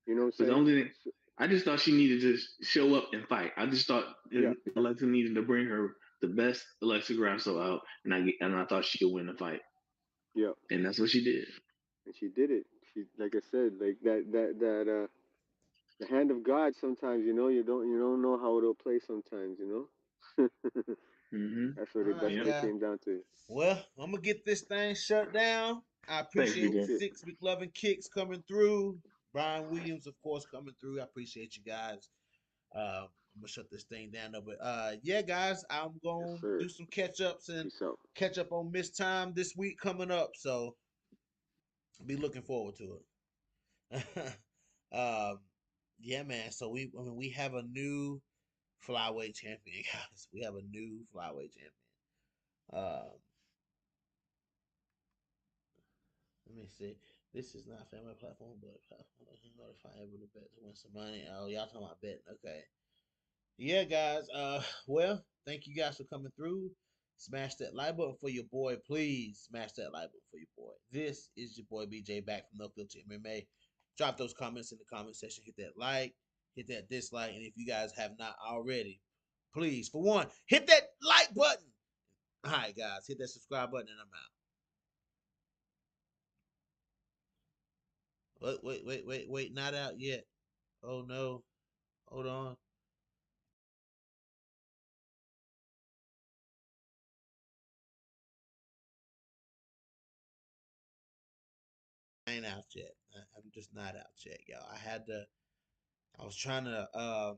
You know what I'm But the saying? only thing I just thought she needed to show up and fight. I just thought Yeah, Alexa needed to bring her the best Alexa Grasso out, and I thought she could win the fight, yeah, and that's what she did. and she did it. She, like I said, like the hand of God. Sometimes you don't know how it'll play. Sometimes Mm-hmm. All that's right, what Yep. it guys. came down to. Well, I'm gonna get this thing shut down. I Thanks, appreciate the BJ. Okay, six McLovin kicks coming through. Brian Williams, of course, coming through. I appreciate you guys. I'm gonna shut this thing down though. But yeah, guys, I'm yes gonna sir. do some catch ups and Peace out. catch up on missed time this week coming up. So be looking forward to it. um, yeah, man. So we have a new flyweight champion, guys. We have a new flyweight champion. Um, Let me see. This is not a family platform, but notify everyone to bet to win some money. Oh, y'all talking about betting? Okay. Yeah, guys. Well, thank you guys for coming through. Smash that like button for your boy, please. Smash that like button for your boy. This is your boy BJ back from No Filter MMA. Drop those comments in the comment section. Hit that like, hit that dislike, and if you guys have not already, please, for one, hit that like button. All right, guys, hit that subscribe button, and I'm out. Wait, not out yet. Oh no. Hold on. I ain't out yet. I'm just not out yet, y'all. I was trying to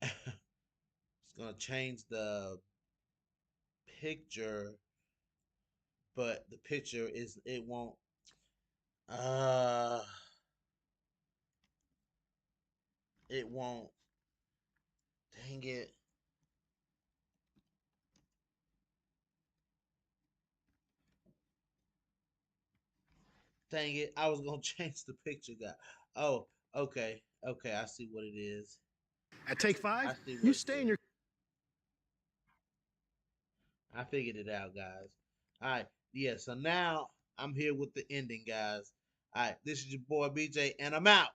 it's gonna change the picture, but the picture is it won't uh it won't dang it. Dang it. I was gonna change the picture, guy. Oh, okay. Okay, I see what it is. At Take I Five, see you what it stay in is. your I figured it out, guys. All right. Yeah, so now I'm here with the ending, guys. All right, this is your boy BJ, and I'm out.